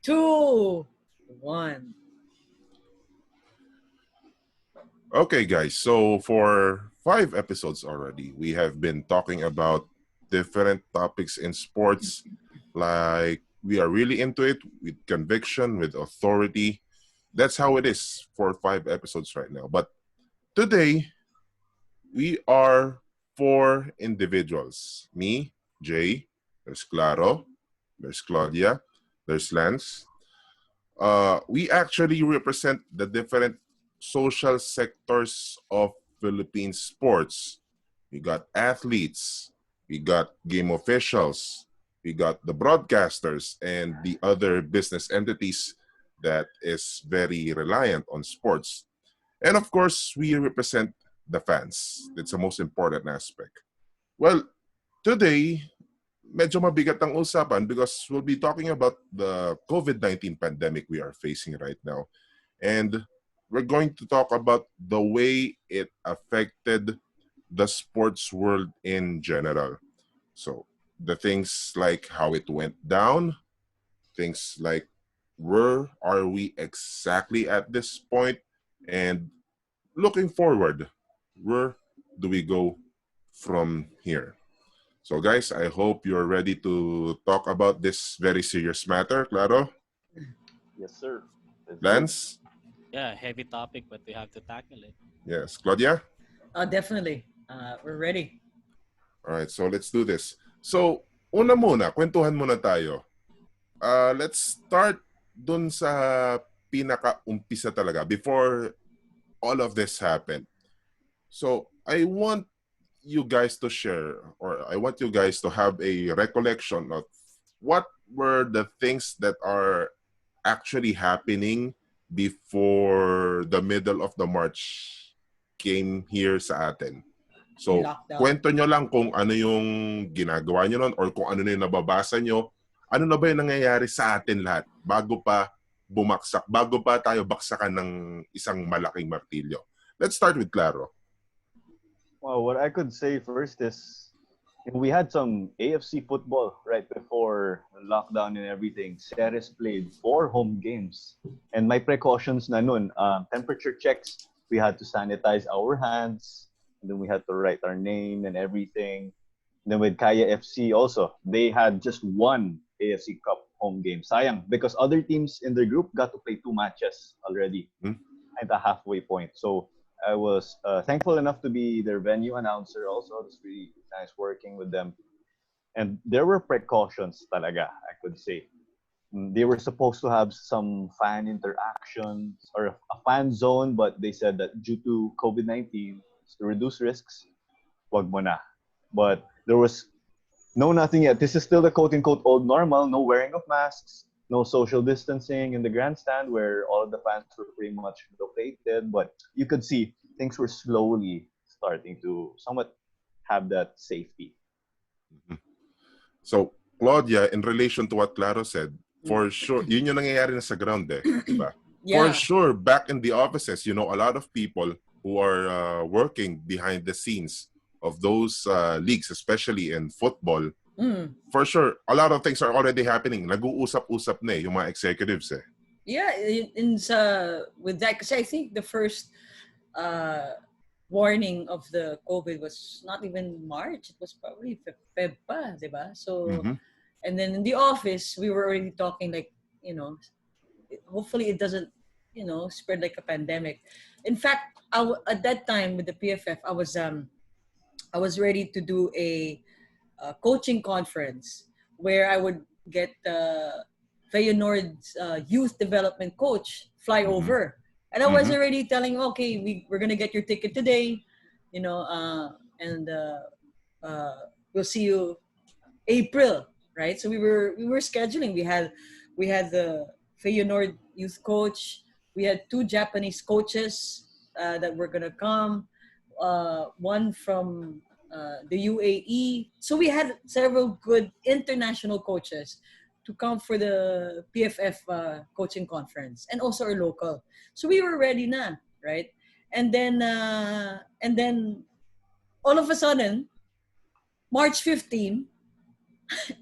2, 1. Okay, guys. So for 5 episodes already, we have been talking about different topics in sports. Like we are really into it with conviction, with authority. That's how it is for 5 episodes right now. But today, we are 4 individuals. Me, Jay, there's Claro, there's Claudia, there's Lance. We actually represent the different social sectors of Philippine sports. We got athletes, we got game officials, we got the broadcasters, and the other business entities that is very reliant on sports. And of course, we represent the fans. That's the most important aspect. Well, today, medyo mabigat ang usapan because we'll be talking about the COVID-19 pandemic we are facing right now. And we're going to talk about the way it affected the sports world in general. So the things like how it went down, things like where are we exactly at this point, and looking forward, where do we go from here? So guys, I hope you're ready to talk about this very serious matter. Claro? Yes, sir. Let's go. Lance? Yeah, heavy topic, but we have to tackle it. Yes. Claudia? Definitely. We're ready. Alright, so let's do this. So, una muna, kwentuhan muna tayo. Let's start dun sa pinaka-umpisa talaga before all of this happened. So, I want you guys to share, or I want you guys to have a recollection of what were the things that are actually happening before the middle of the March came here sa atin. So, Lockdown. kwento nyo lang kung ano yung ginagawa nyo nun or kung ano na yung nababasa nyo. Ano na ba yung nangyayari sa atin lahat bago pa bumaksak, bago pa tayo baksakan ng isang malaking martilyo. Let's start with Claro. Well, what I could say first is we had some AFC football right before lockdown and everything. Ceres played 4 home games. And my precautions na nun, temperature checks, we had to sanitize our hands. And then we had to write our name and everything. And then with Kaya FC also, they had just 1 AFC Cup home game. Sayang, because other teams in their group got to play 2 matches already at the halfway point. So I was thankful enough to be their venue announcer also. It was really nice working with them. And there were precautions talaga, I could say. They were supposed to have some fan interactions or a fan zone, but they said that due to COVID-19, to reduce risks, wag mo na. But there was nothing yet. This is still the quote-unquote old normal, no wearing of masks, no social distancing in the grandstand where all of the fans were pretty much located. But you could see things were slowly starting to somewhat have that safety. So, Claudia, in relation to what Claro said, for sure, yun yung nangyayari na sa ground eh, diba? For Yeah. sure, back in the offices, you know, a lot of people who are working behind the scenes of those leagues, especially in football, for sure, a lot of things are already happening. Nag-uusap-usap na eh, yung mga executives eh. Yeah, with that, because I think the first warning of the COVID was not even March. It was probably Feb pa, diba? So, and then in the office, we were already talking like, you know, hopefully it doesn't, you know, spread like a pandemic. In fact, at that time with the PFF, I was ready to do a coaching conference where I would get Feyenoord's youth development coach fly over. And I was already telling, okay, we're going to get your ticket today, you know, and we'll see you April, right? So we were scheduling. We had the Feyenoord youth coach. We had 2 Japanese coaches that were going to come. One from the UAE. So we had several good international coaches to come for the PFF coaching conference and also our local. So we were ready na, right? And then all of a sudden, March 15,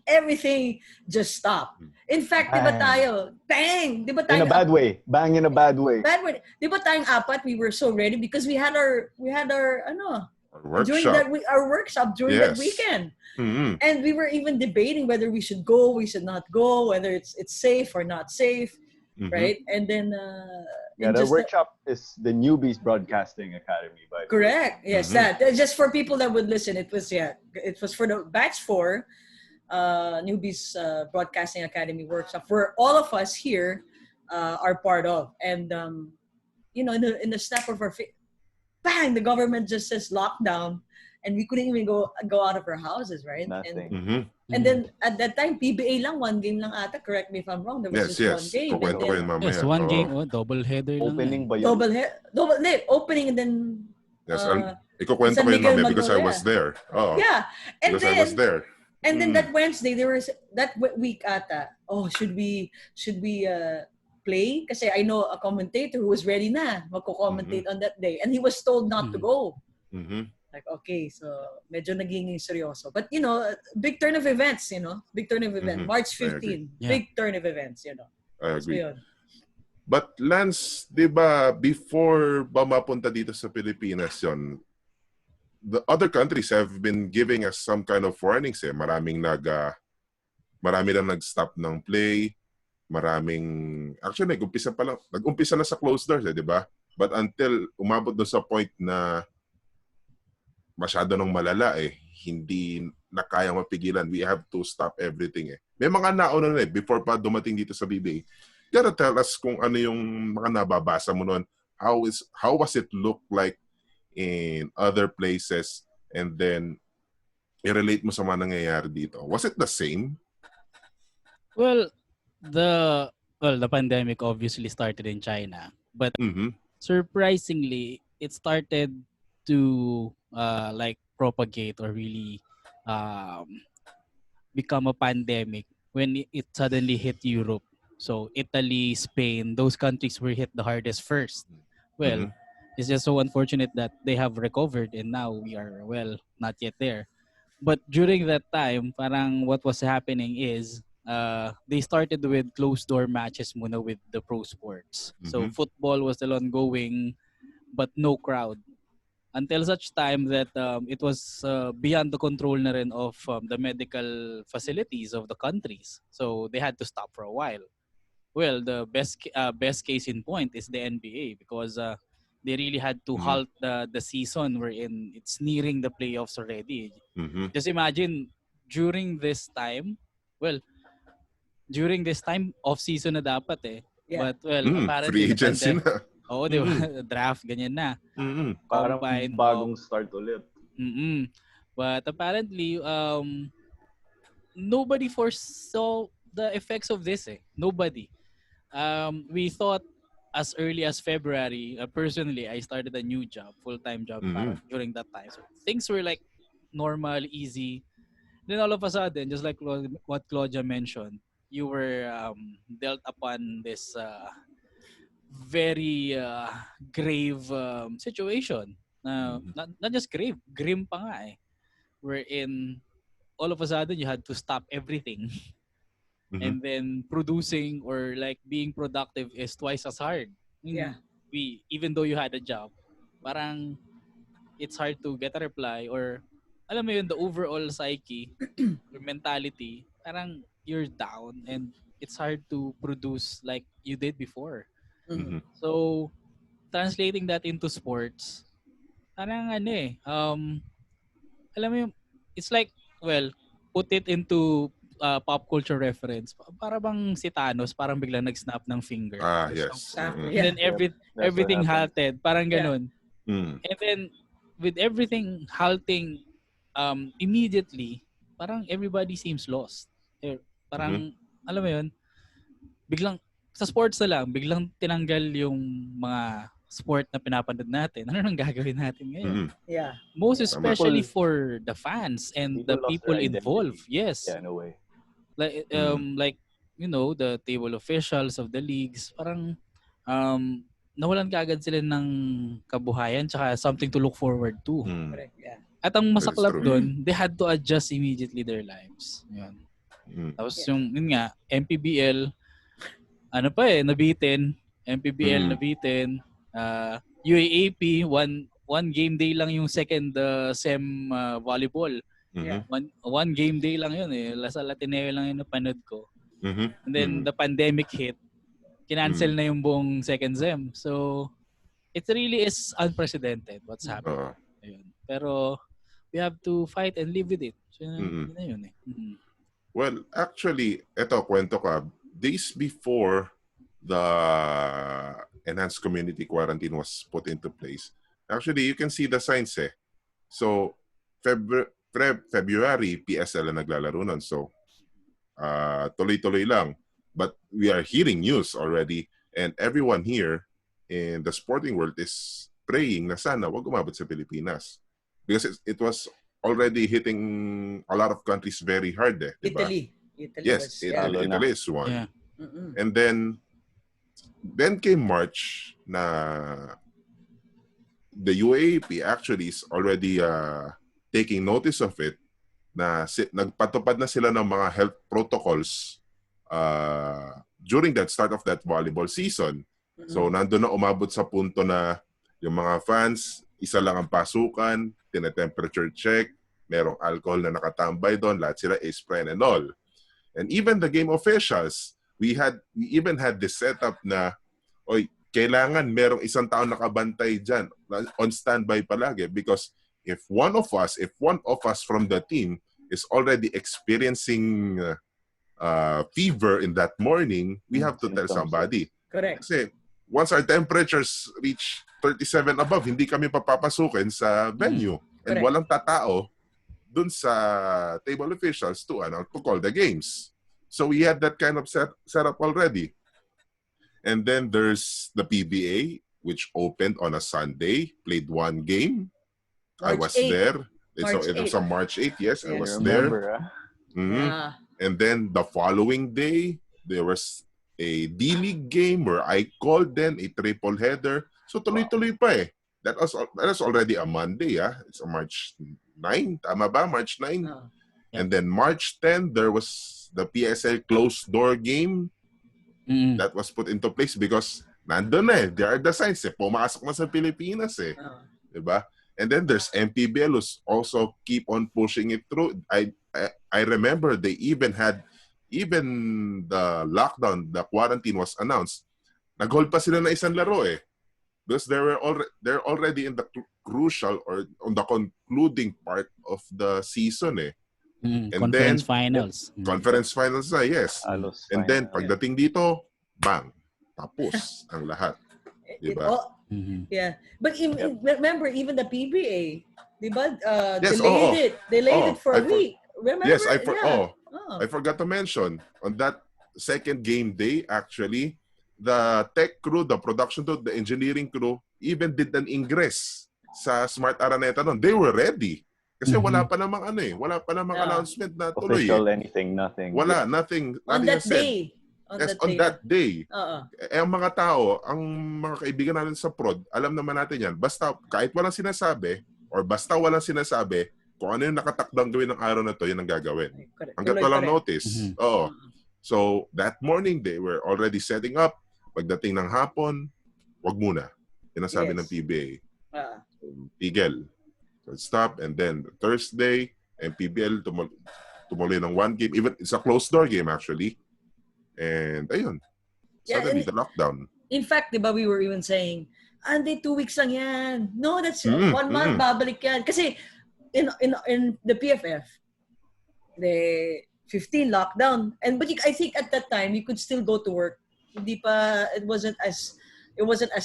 everything just stopped. In fact, di ba tayo, bang! Di ba tayo, in a bad way. Bang in a bad way. bad way. Di ba tayong apat, we were so ready because we had our during workshop. our workshop during that weekend. Mm-hmm. And we were even debating whether we should go, we should not go, whether it's safe or not safe, right? And then the workshop is the Newbies Broadcasting Academy, by the way. Correct. Yes, that. Just for people that would listen, it was for the batch 4 Newbies Broadcasting Academy workshop where all of us here are part of. And in the snap of our bang, the government just says lockdown, and we couldn't even go out of our houses, right? Nothing. And then at that time, PBA lang, 1 game lang ata. Correct me if I'm wrong. There was just 1 game. Yes, 1 game. Double header lang. Opening ba yun? Opening and then... Yes, ikukwento ko yun mamaya because I was there. Oh, yeah. And because then, I was there. And then that Wednesday, there was... That week ata, should we play? Kasi I know a commentator who was ready na magko-commentate on that day. And he was told not to go. Like, okay, so medyo naging seryoso. But, big turn of events, Big turn of events. March 15, big turn of events, I agree. So, But Lance, di ba, before ba mapunta dito sa Pilipinas yon, the other countries have been giving us some kind of warnings eh. Marami lang nag-stop ng play. Actually, nag-umpisa na sa closed doors eh, di ba? But until umabot doon sa point na masyado nang malala eh, hindi na kayang mapigilan. We have to stop everything eh. May mga nauna na eh, before pa dumating dito sa BBA. Gotta tell us kung ano yung mga nababasa mo noon. How was it look like in other places, and then i-relate mo sa mga nangyayari dito. Was it the same? Well, the pandemic obviously started in China, but surprisingly, it started to propagate or really become a pandemic when it suddenly hit Europe. So Italy, Spain, those countries were hit the hardest first. Well, it's just so unfortunate that they have recovered and now we are, not yet there. But during that time, parang what was happening is they started with closed-door matches muna with the pro sports. So football was still ongoing, but no crowd. Until such time that it was beyond the control na rin of the medical facilities of the countries. So they had to stop for a while. Well, the best case in point is the NBA because they really had to halt the season wherein it's nearing the playoffs already. Just imagine during this time off-season na dapat eh. Yeah. But apparently free agency na. Oo, di ba? Draft, ganyan na. Parang bagong start ulit. But apparently, nobody foresaw the effects of this eh. Nobody. We thought as early as February, personally, I started a new job, full-time job during that time. So things were like normal, easy. Then all of a sudden, just like what Claudia mentioned, you were dealt upon this very grave situation. Not just grave, grim pa nga eh. Wherein all of a sudden you had to stop everything. And then producing or like being productive is twice as hard. Even though you had a job, parang it's hard to get a reply or alam mo yun, the overall psyche or mentality, parang you're down and it's hard to produce like you did before. So translating that into sports, parang alam mo yung, it's like, put it into pop culture reference. Para bang si Thanos, parang biglang nag-snap ng finger. Yes. Exactly. And then everything halted. Parang ganun. And then, with everything halting immediately, parang everybody seems lost. Parang, alam mo yun, biglang, sa sports na lang, biglang tinanggal yung mga sport na pinapanood natin. Ano nang gagawin natin ngayon? Yeah. Most especially for the fans and the people involved. Yes. Yeah, no way. Like the table officials of the leagues, parang nawalan kaagad sila ng kabuhayan tsaka something to look forward to. Correct. Yeah. At ang That is masaklap true. doon, they had to adjust immediately their lives. Yun. Tapos yun nga, MPBL, nabitin. MPBL nabitin. UAAP, one game day lang yung second SEM volleyball. Yeah. One game day lang yun eh. Sa Latineo lang yun napanood ko. And then the pandemic hit, kinancel na yung buong second SEM. So, it really is unprecedented what's happening. Ayun. Pero, we have to fight and live with it. So, yun na yun eh. Well, actually, eto, kwento ka. Days before the enhanced community quarantine was put into place, actually, you can see the signs eh. So, February, PSL na naglalaro nun. So, tuloy-tuloy lang. But we are hearing news already, and everyone here in the sporting world is praying na sana wag umabot sa Pilipinas. Because it was already hitting a lot of countries very hard eh. Diba? Italy Yes, was, Italy is one. Yeah. And then came March na the UAAP actually is already taking notice of it na nagpatupad na sila ng mga health protocols during that start of that volleyball season. So nandun na umabot sa punto na yung mga fans, isa lang ang pasukan, tina-temperature check, merong alcohol na nakatambay doon, lahat sila A-spray and all. And even the game officials, we even had this setup na, kailangan merong isang tao nakabantay dyan, on standby palagi, because if one of us from the team is already experiencing fever in that morning, we have to tell somebody. Correct. Kasi once our temperatures reach 37 above, hindi kami papapasukin sa venue. And walang tatao dun sa table officials to call the games. So we had that kind of setup already. And then there's the PBA, which opened on a Sunday, played one game. I was there. It was on March 8th. Yes, I was there. And then the following day, there was a D-League game where I called then a triple header. So tuloy-tuloy pa eh. That was already a Monday. It's a March 9. Tama ba? March 9. And then March 10, there was the PSL closed door game that was put into place because nandun eh. There are the signs eh. Pumasok na sa Pilipinas eh. Diba? And then there's MPBL who's also keep on pushing it through. I remember they even the lockdown, the quarantine was announced. Nag-hold pa sila na isang laro eh. Because they're already in the crucial or on the concluding part of the season eh. And conference finals. Conference finals na, yes. And then pagdating dito, bang, tapos ang lahat. Diba? Yeah. But remember, even the PBA, diba? Yes, delayed it for a week. Remember? Yes, I forgot to mention, on that second game day, actually, the tech crew, the production crew, the engineering crew, even did an ingress sa Smart Araneta noon. They were ready. Kasi wala pa namang announcement na tuloy. Official anything, nothing. Wala, nothing. On that day. On that day. Ang mga tao, ang mga kaibigan natin sa prod, alam naman natin yan. Basta, kahit walang sinasabi, or basta walang sinasabi, kung ano yung nakatakdang gawin ng araw na to, yun ang gagawin. Hanggat walang notice. So, that morning, they were already setting up. Pagdating ng hapon, wag muna. Yun ang sabi ng PBA. Tigel. So, stop. And then, Thursday, PBL tumuloy ng one game. Even, it's a closed door game, actually. And, ayun. Suddenly, the lockdown. In fact, diba, we were even saying, Andy, 2 weeks lang yan. No, that's 1 month, babalik yan. Kasi, in the PFF, the 15 lockdown. But I think at that time, you could still go to work. Hindi pa, it wasn't as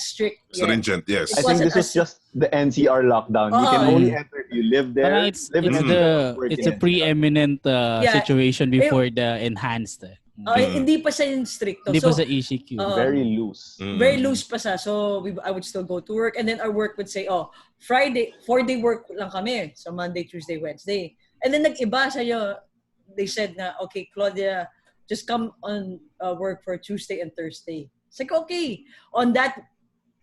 strict yet. Stringent, yes. I think this was just the NCR lockdown. You can only enter if you live there. It's a preeminent situation before the enhanced. Hindi pa siya yung stricto. Hindi pa sa ECQ. Very loose. Very loose pa siya. So I would still go to work. And then our work would say, Friday, 4-day work lang kami. So Monday, Tuesday, Wednesday. And then nag-iba sa'yo. They said na, okay, Claudia, just come on work for Tuesday and Thursday. It's like, okay. On that,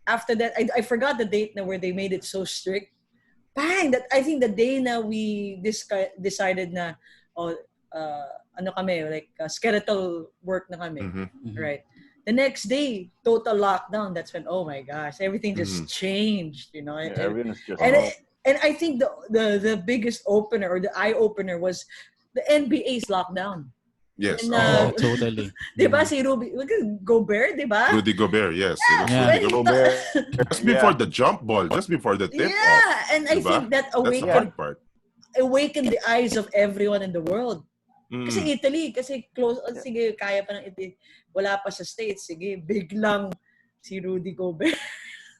after that, I forgot the date na where they made it so strict. bang! That I think the day na we decided na, ano kami, like skeletal work na kami, right? The next day, total lockdown. That's when, oh my gosh, everything just changed, you know. Everyone's just And I think the biggest opener or the eye opener was the NBA's lockdown. Yes. And, Totally. Diba si Gobert, diba? Rudy Gobert, yes. It was Yeah. Rudy Gobert. Gobert. Just before the jump ball, just before the tip off. And I think that That's the hard part. awakened the eyes of everyone in the world. Kasi Mm. Italy, kasi close, sige, kaya pa ng Italy. Wala pa sa States, sige, biglang si Rudy Gobert.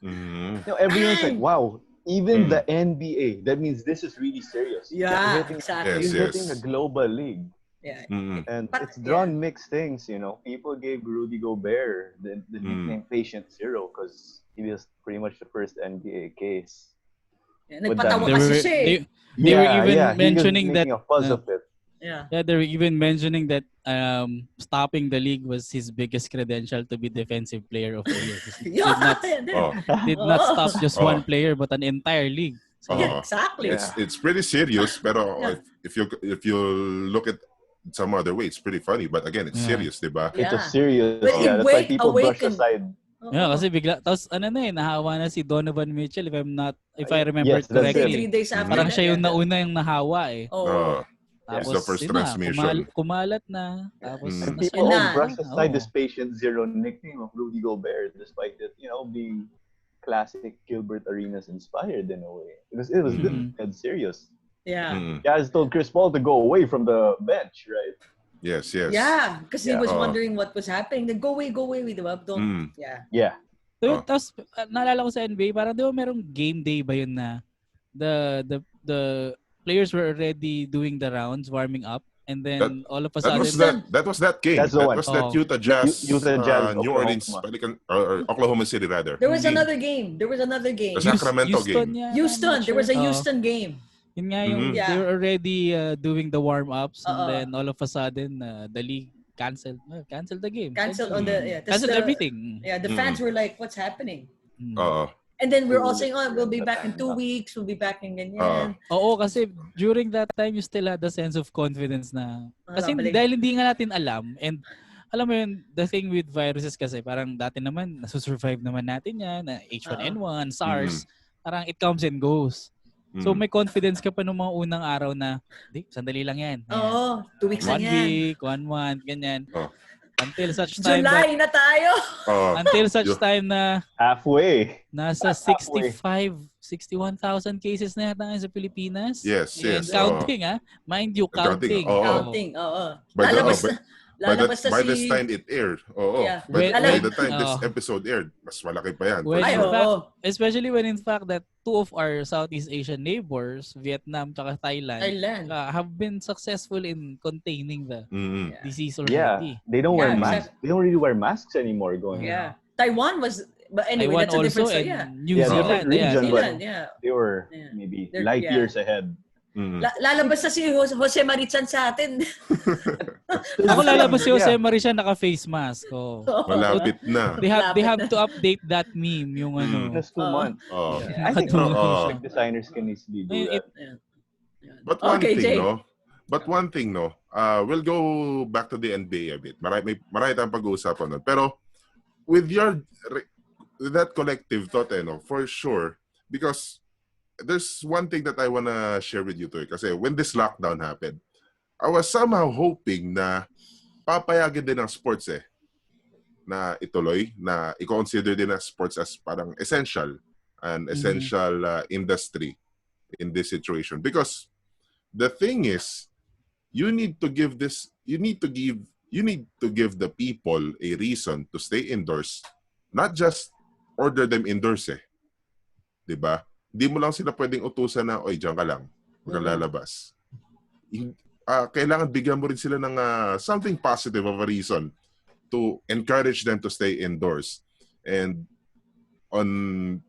No, everyone's like, wow, even the NBA, that means this is really serious. Yeah, He's exactly. He's Yes, hitting yes. a global league. Yeah. And But, it's drawn mixed things, you know. People gave Rudy Gobert the nickname Patient Zero because he was pretty much the first NBA case. Yeah, With nagpatawa that. kasi siya eh. They were even he was mentioning that making a fuss of it. Yeah. they were even mentioning that stopping the league was his biggest credential to be defensive player of the year. He did not stop just one player but an entire league. So, Yeah, exactly. It's pretty serious, pero if you look at some other way, it's pretty funny. But again, it's serious, diba? It's a Yeah. serious. But That's why people brush awakened. aside. yeah, kasi bigla tapos nahawa na si Donovan Mitchell if I remember Yes, that's correctly. 3 days after Parang that. siya yung nauna yung nahawa eh. It's Tapos the first yun na, transmission. kumalat na. Tapos And nas- people na. brush aside Oo. this Patient Zero nickname of Rudy Gobert, despite it, you know, being classic Gilbert Arenas inspired in a way. It was good and serious. Yeah. Guys told Chris Paul to go away from the bench, right? Yes. Yeah, because he was Yeah. wondering what was happening. Then go away, diba? Don't. Yeah. Yeah. Tapos naalala ko sa NBA, parang di ba merong game day ba yun na the players were already doing the rounds, warming up, and then all of a That sudden was that game. That's the That one. was that Utah Jazz, Utah Jazz, New Orleans, Oklahoma. Pelican, or Oklahoma City rather. There was another game. The Sacramento Houston, game. yeah, Houston. There was a Houston game. Yun nga yung Yeah. they were already doing the warm-ups and Oo. then all of a sudden the league canceled the game. Canceled on the Canceled everything. Yeah, the fans were like, "What's happening?" And then we're all saying, "Oh, we'll be back in 2 weeks. We'll be back in ganyan." Oo, kasi during that time you still had the sense of confidence na kasi dahil hindi nga natin alam and alam mo yun, the thing with viruses kasi parang dati naman nasusurvive naman natin yan na H1N1, SARS, parang it comes and goes. So may confidence ka pa nung mga unang araw na, sandali lang yan. Oo, 2 weeks lang yan. 1 week, 1 month, ganyan. Until such time July na tayo. Until such time na halfway. Nasa 61,000 cases na yata sa Pilipinas. Yes. And counting, Mind you, counting. Counting, By this time it aired. By the time this episode aired, mas malaki pa yan. Especially when in fact that 2 of our Southeast Asian neighbors, Vietnam and Thailand, have been successful in containing the disease already. Yeah, they don't wear masks. They don't really wear masks anymore going on. Taiwan was, but anyway, Taiwan that's a different also story. New Zealand. Region, they were maybe light years ahead. Lalabas na si Jose Marichan sa atin. Ako lalabas si Jose Marichan naka-face mask. Malapit na. They have to update that meme yung ano. Just 2 months. I think most designers can easily do that. But one thing, we'll go back to the NBA a bit. Marami tayong pag-uusapan nun. Pero with that collective thought, for sure, because there's one thing that I wanna share with you too. Kasi when this lockdown happened, I was somehow hoping na papayagan din ng sports na ituloy, na i-consider din ng sports as parang essential industry in this situation. Because the thing is, you need to give the people a reason to stay indoors, not just order them indoors diba? Hindi mo lang sila pwedeng utusan na, oy, diyan ka lang, huwag kang lalabas. Kailangan bigyan mo rin sila ng something positive of a reason to encourage them to stay indoors. And on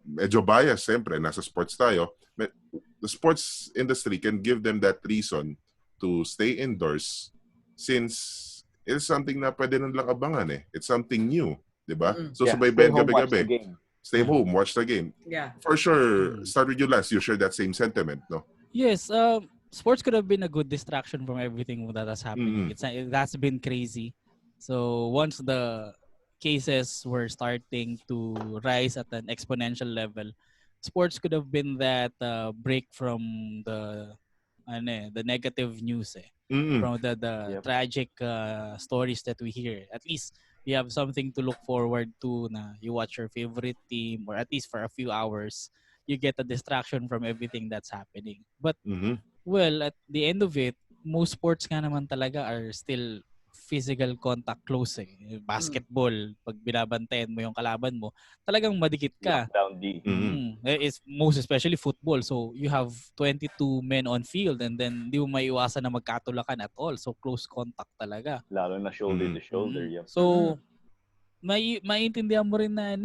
medyo bias, siyempre, nasa sports tayo, the sports industry can give them that reason to stay indoors since it's something na pwede nilang abangan It's something new, di ba? So subaybayan gabi-gabi. Stay home, watch the game. Yeah. For sure, start with you, Lance. You share that same sentiment, no? Yes, sports could have been a good distraction from everything that has happening. That's been crazy. So once the cases were starting to rise at an exponential level, sports could have been that break from the the negative news from the tragic stories that we hear. At least we have something to look forward to na you watch your favorite team or at least for a few hours you get a distraction from everything that's happening. But well, at the end of it, most sports nga naman talaga are still physical contact close Basketball, pag binabantayan mo yung kalaban mo, talagang madikit ka. Lockdown D. It's most especially football. So you have 22 men on field and then di mo maiiwasan na magkatulakan at all. So close contact talaga. Lalo na shoulder to shoulder. Yep. So maiintindihan mo rin na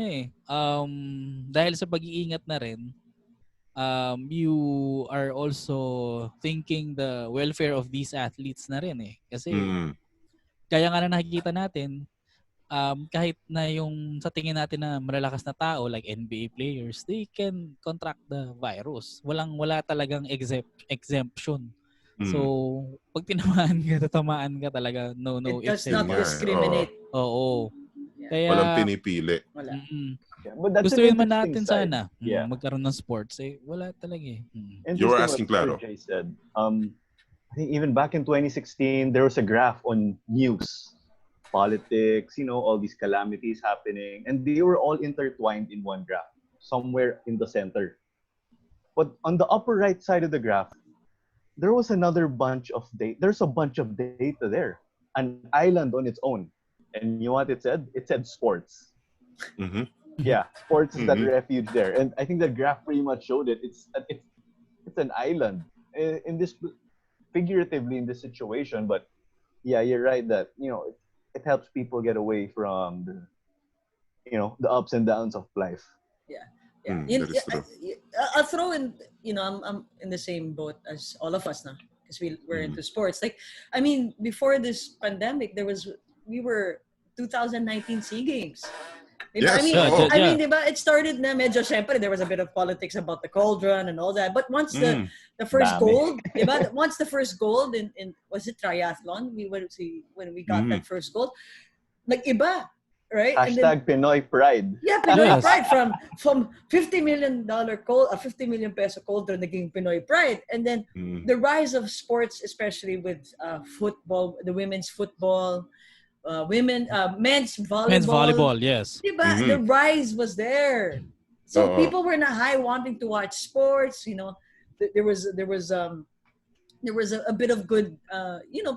dahil sa pag-iingat na rin, you are also thinking the welfare of these athletes na rin Kasi kaya nga na nakikita natin, kahit na yung sa tingin natin na malalakas na tao like NBA players, they can contract the virus. Wala talagang exemption. So, pag tatamaan ka talaga, no It does ifs and not buts. discriminate. Oo. Kaya, walang pinipili. Wala. Yeah, but that's gusto an naman interesting natin side. sana magkaroon ng sports. Wala talaga You were asking, Claro. Jay said. I think even back in 2016, there was a graph on news, politics, all these calamities happening, and they were all intertwined in one graph, somewhere in the center. But on the upper right side of the graph, there was another bunch of data. There's a bunch of data there, an island on its own. And you know what it said? It said sports. Yeah, sports is that refuge there. And I think the graph pretty much showed it. It's an island in this, figuratively in this situation, but yeah, you're right that it helps people get away from the ups and downs of life. Yeah. That is true. I'll throw in, I'm in the same boat as all of us now because we're into sports. Like, I mean, before this pandemic, we were 2019 SEA Games. Yes. I mean, diba, it started na medyo, syempre, there was a bit of politics about the cauldron and all that. But once the first gold, diba, once the first gold in was it triathlon? We went to see when we got that first gold. Like iba, right? Hashtag Pinoy Pride. Yeah, Pinoy Pride from $50 million a 50 million peso cauldron naging Pinoy Pride. And then the rise of sports, especially with football, the women's football, men's volleyball. Yes. Diba? The rise was there. So people were in a high wanting to watch sports. There was a bit of good,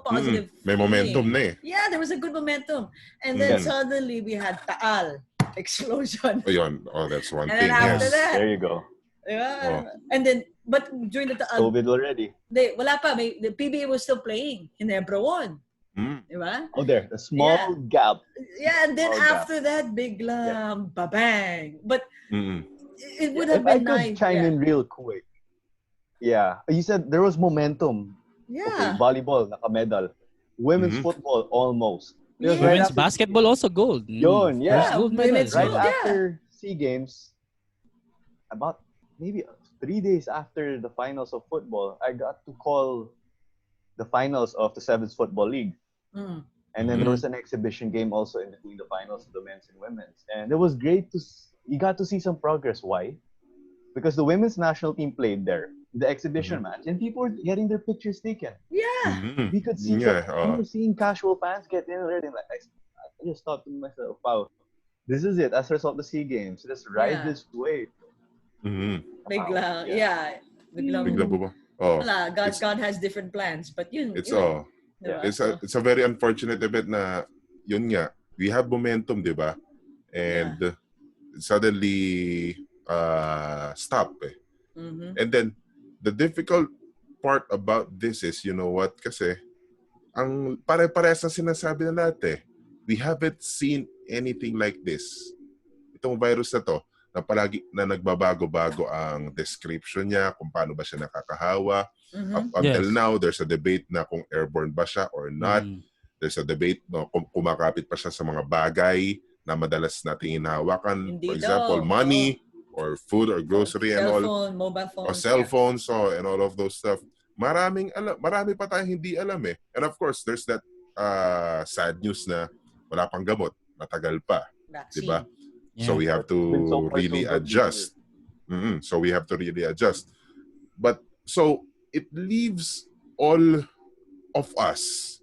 positive. May momentum na Yeah, there was a good momentum. And then suddenly we had Taal explosion. That's one and thing. Then after that, there you go. Yeah. And then, but during the Taal, COVID already. Wala pa. The PBA was still playing. Ginebra won. Diba? Oh, there, a small gap. Yeah, and then after that, biglang babang. But it would have been nice. I could chime in real quick. Yeah, you said there was momentum. Yeah. Okay, volleyball, naka-medal. Women's football, almost. Women's basketball also gold. Yun, yeah. Gold medals. Right after SEA Games, about maybe 3 days after the finals of football, I got to call the finals of the Sevens Football League. And then there was an exhibition game also in between the finals of the men's and women's. And it was great you got to see some progress. Why? Because the women's national team played there, the exhibition match, and people were getting their pictures taken. Yeah. We could see we were seeing casual fans get in already. Like, I just thought to myself, wow, this is it. As a result of the SEA Games, let's ride this wave. Biglang, Biglang God has different plans, but it's a very unfortunate event na yun nga, we have momentum, di ba? And suddenly stop And then the difficult part about this is, you know what, kasi ang pare-parehas na sinasabi na natin, we haven't seen anything like this. Itong virus na to, na palagi na nagbabago-bago ang description niya, kung paano ba siya nakakahawa. Up until now, there's a debate na kung airborne ba siya or not. There's a debate kung kumakapit pa siya sa mga bagay na madalas nating hinahawakan. Hindi For example, daw. money or food or grocery and all. Cellphone, mobile O phones. cell phones and all of those stuff. Marami pa tayong hindi alam eh. And of course, there's that sad news na wala pang gamot. Matagal pa. Vaccine. Diba? Yeah. So we have to really adjust. So we have to really adjust. But so it leaves all of us,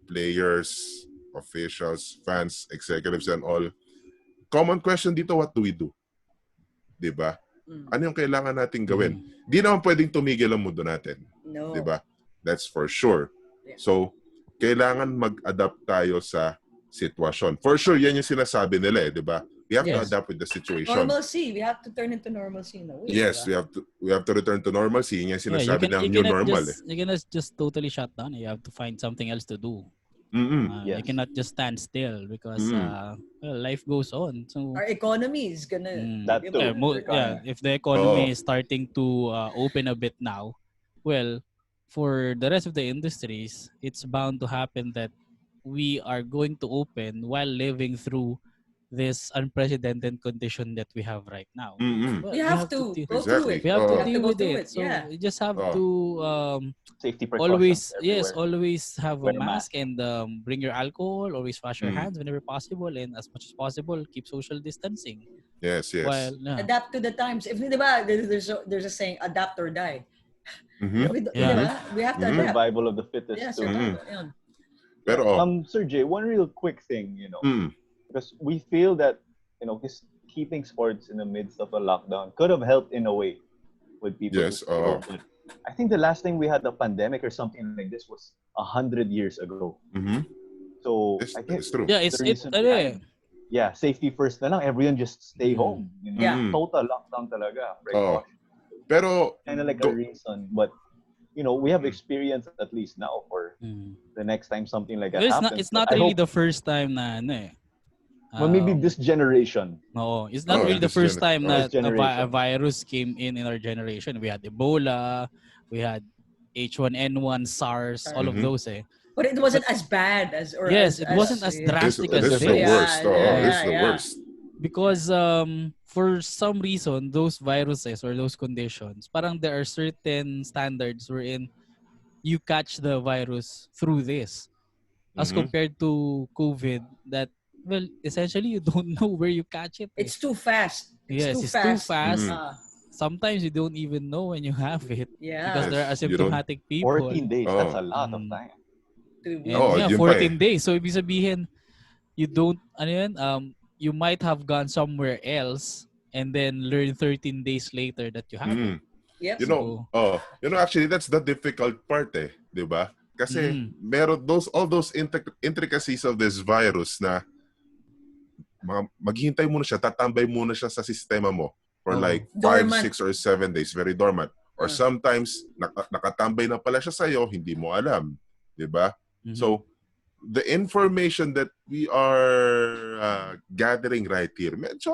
players, officials, fans, executives, and all. Common question dito, what do we do? Diba? Ano yung kailangan natin gawin? Di naman pwedeng tumigil ang mundo natin. No. Diba? That's for sure. Yeah. So, kailangan mag-adapt tayo sa sitwasyon. For sure, yan yung sinasabi nila eh, diba? We have to adapt with the situation. Normalcy. We have to turn into normalcy in a way. Yes, diba? we have to return to normalcy. Yung sinasabi ng new normal. You cannot just totally shut down. You have to find something else to do. You cannot just stand still because life goes on. So our economy is gonna. If the economy is starting to open a bit now, well, for the rest of the industries, it's bound to happen that we are going to open while living through this unprecedented condition that we have right now. Well, we have to go through it. We have to deal with it. So you just have to safety precautions always have a mask and bring your alcohol. Always wash your hands whenever possible, and as much as possible, keep social distancing. Yes. While, adapt to the times. If there's a saying, adapt or die. We have to adapt. Survival of the fittest. Yeah, Pero Sir Jay, one real quick thing, because we feel that keeping sports in the midst of a lockdown could have helped in a way with people. Yes. But I think the last time we had a pandemic or something like this was 100 years ago. So I guess it's true. Yeah, safety first na lang. Everyone just stay home. Total lockdown talaga. Pero kind of like a reason, but we have experience at least now for the next time something like that happens. It's not really the first time na well, maybe this generation. No, it's not really the first time that a virus came in our generation. We had Ebola, we had H1N1, SARS, all of those. But it wasn't as bad as. It wasn't as drastic as this. This is the worst. This is the worst. Because for some reason, those viruses or those conditions, parang there are certain standards wherein you catch the virus through this. As compared to COVID, that, well, essentially you don't know where you catch it. It's too fast. It's too fast. Sometimes you don't even know when you have it. Yeah. Because there are asymptomatic people. 14 days, that's a lot of time. 14 days. So ibig sabihin, you don't, you might have gone somewhere else and then learn 13 days later that you have it. Yep. Actually, that's the difficult part diba? Kasi meron all those intricacies of this virus na maghihintay muna siya, tatambay muna siya sa sistema mo for like 5, 6, or 7 days, very dormant. Or sometimes, nakatambay na pala siya sa'yo, hindi mo alam. Diba? So, the information that we are gathering right here, medyo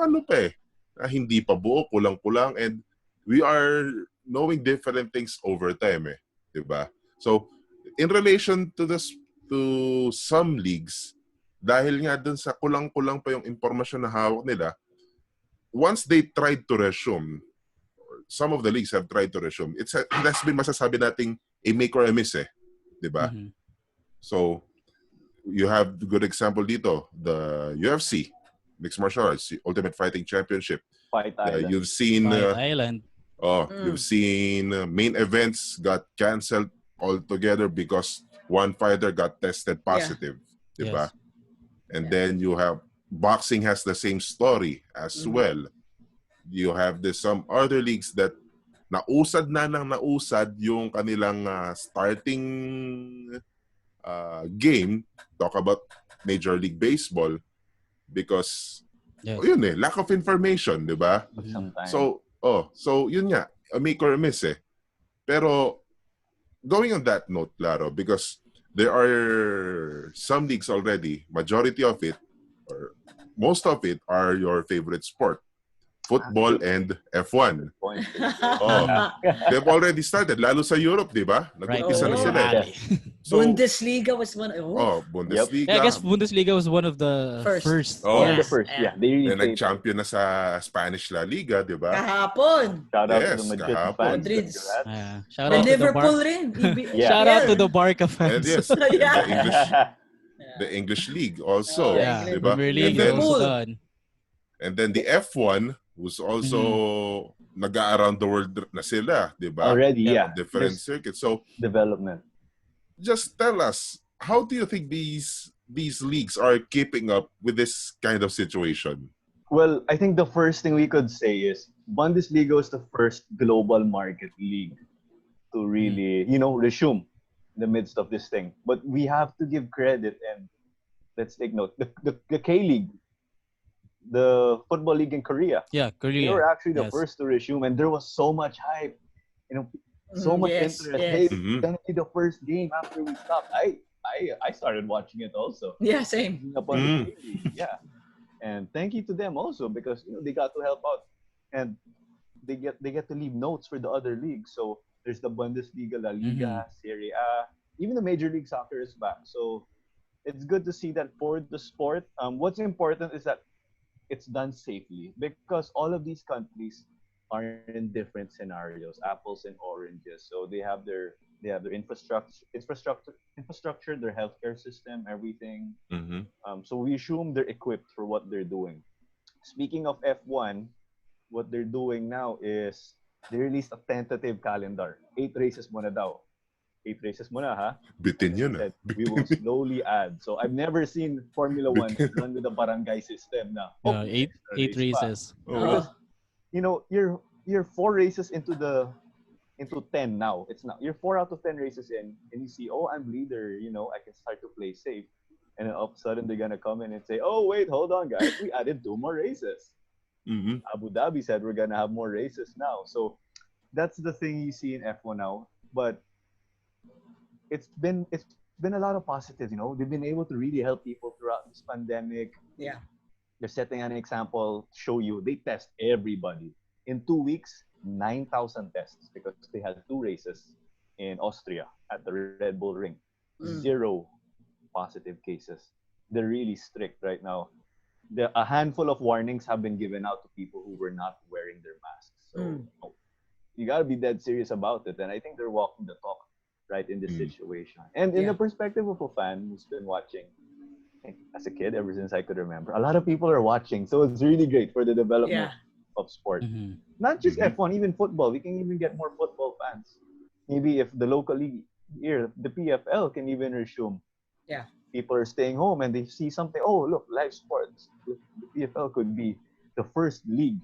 hindi pa buo, kulang-kulang, and we are knowing different things over time diba? So, in relation to some leagues, dahil nga dun sa kulang-kulang pa yung impormasyon na hawak nila, once they tried to resume, some of the leagues have tried to resume, it has been masasabi nating a make or a miss diba? So, you have a good example dito, the UFC, Mixed Martial Arts, Ultimate Fighting Championship. Fight Island. You've seen You've seen main events got canceled altogether because one fighter got tested positive, diba? Yes. And then you have boxing has the same story as well. You have some other leagues that nausad yung kanilang starting game. Talk about Major League Baseball because lack of information, diba? So yun nga, a make or a miss Pero going on that note, Laro, because there are some leagues already, majority of it, or most of it, are your favorite sport. Football and F1. They've already started, lalo sa Europe, di ba? Nag-umpisa na sila. So, Bundesliga was one. Oh, Yep. Yeah, I guess Bundesliga. Bundesliga was one of the first. first. Oh, One of the Yes. first. Yeah, they really na played. nag-champion na sa Spanish La Liga, di ba? Kahapon. Shout out to the Yes, Madrid kahapon. fans. Madrid's. Congrats. Shout The out to the Liverpool Bar. rin. Yeah. Shout out to EPL. the Barca And fans. yes, and Yeah. the Yeah. English League Oh, also, Yes. Yeah, di England. ba? Premier And League is then also Liverpool. done. the F1 was Mhm. also nag-around the world na sila, di ba? Already, Yep. yeah. Different There's circuits. So, development. just tell us, how do you think these leagues are keeping up with this kind of situation? Well, I think the first thing we could say is Bundesliga was the first global market league to really, resume in the midst of this thing. But we have to give credit and let's take note. The K League, the football league in Korea, Yeah, they Korea. were actually the Yes. first to resume, and there was so much hype, so much Yes, interest. yes. Hey, it's Mhm. gonna be the first game after we stopped. I started watching it also. Yeah, same. Up on the Mm. K League, yeah. And thank you to them also because they got to help out, and they get to leave notes for the other leagues. So there's the Bundesliga, La Liga, Serie A, even the Major League Soccer is back. So it's good to see that for the sport. What's important is that it's done safely because all of these countries are in different scenarios, apples and oranges. So they have their infrastructure, their healthcare system, everything. Mhm. So we assume they're equipped for what they're doing. Speaking of F1, what they're doing now is they released a tentative calendar. 8 races muna daw. 8 races muna, ha? Bitin And they yun, said, we will Bitin. slowly add. So I've never seen Formula One Bitin. run with a barangay system na, may Eight extra eight race pa. races. Oh. Because, you're 4 races into 10 now. It's not, you're 4 out of 10 races in, and you see, oh, I'm leader, I can start to play safe. And then all of a sudden, they're going to come in and say, oh, wait, hold on, guys. We added 2 more races. Mhm. Abu Dhabi said we're going to have more races now. So that's the thing you see in F1 now. But it's been a lot of positives, They've been able to really help people throughout this pandemic. Yeah. They're setting an example, show you they test everybody. In 2 weeks, 9,000 tests because they had 2 races in Austria at the Red Bull Ring. Zero positive cases. They're really strict right now. A handful of warnings have been given out to people who were not wearing their masks. So you got to be dead serious about it. And I think they're walking the talk right in this situation. And in the perspective of a fan who's been watching, as a kid, ever since I could remember, a lot of people are watching. So it's really great for the development of sport. Mhm. Not just F1, even football. We can even get more football fans. Maybe if the local league here, the PFL can even resume. Yeah. People are staying home and they see something. Oh, look, live sports. The PFL could be the first league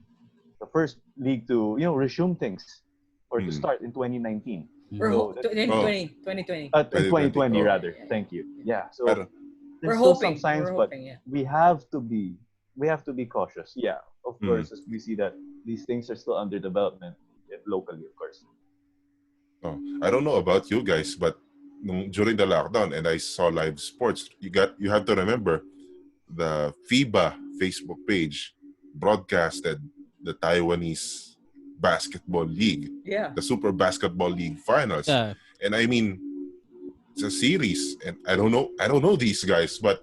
to resume things or to start in 2019. We're So 2020. in 2020 Oh. rather. Thank you. Yeah. So Pero, there's We're still some hoping. signs, We're but hoping, yeah. we have to be cautious. Yeah, of course, as we see that these things are still under development locally, of course. I don't know about you guys, but during the lockdown and I saw live sports, you have to remember the FIBA Facebook page broadcasted the Taiwanese basketball league, Yeah. the Super Basketball League finals. Yeah. And I mean, it's a series and I don't know these guys, but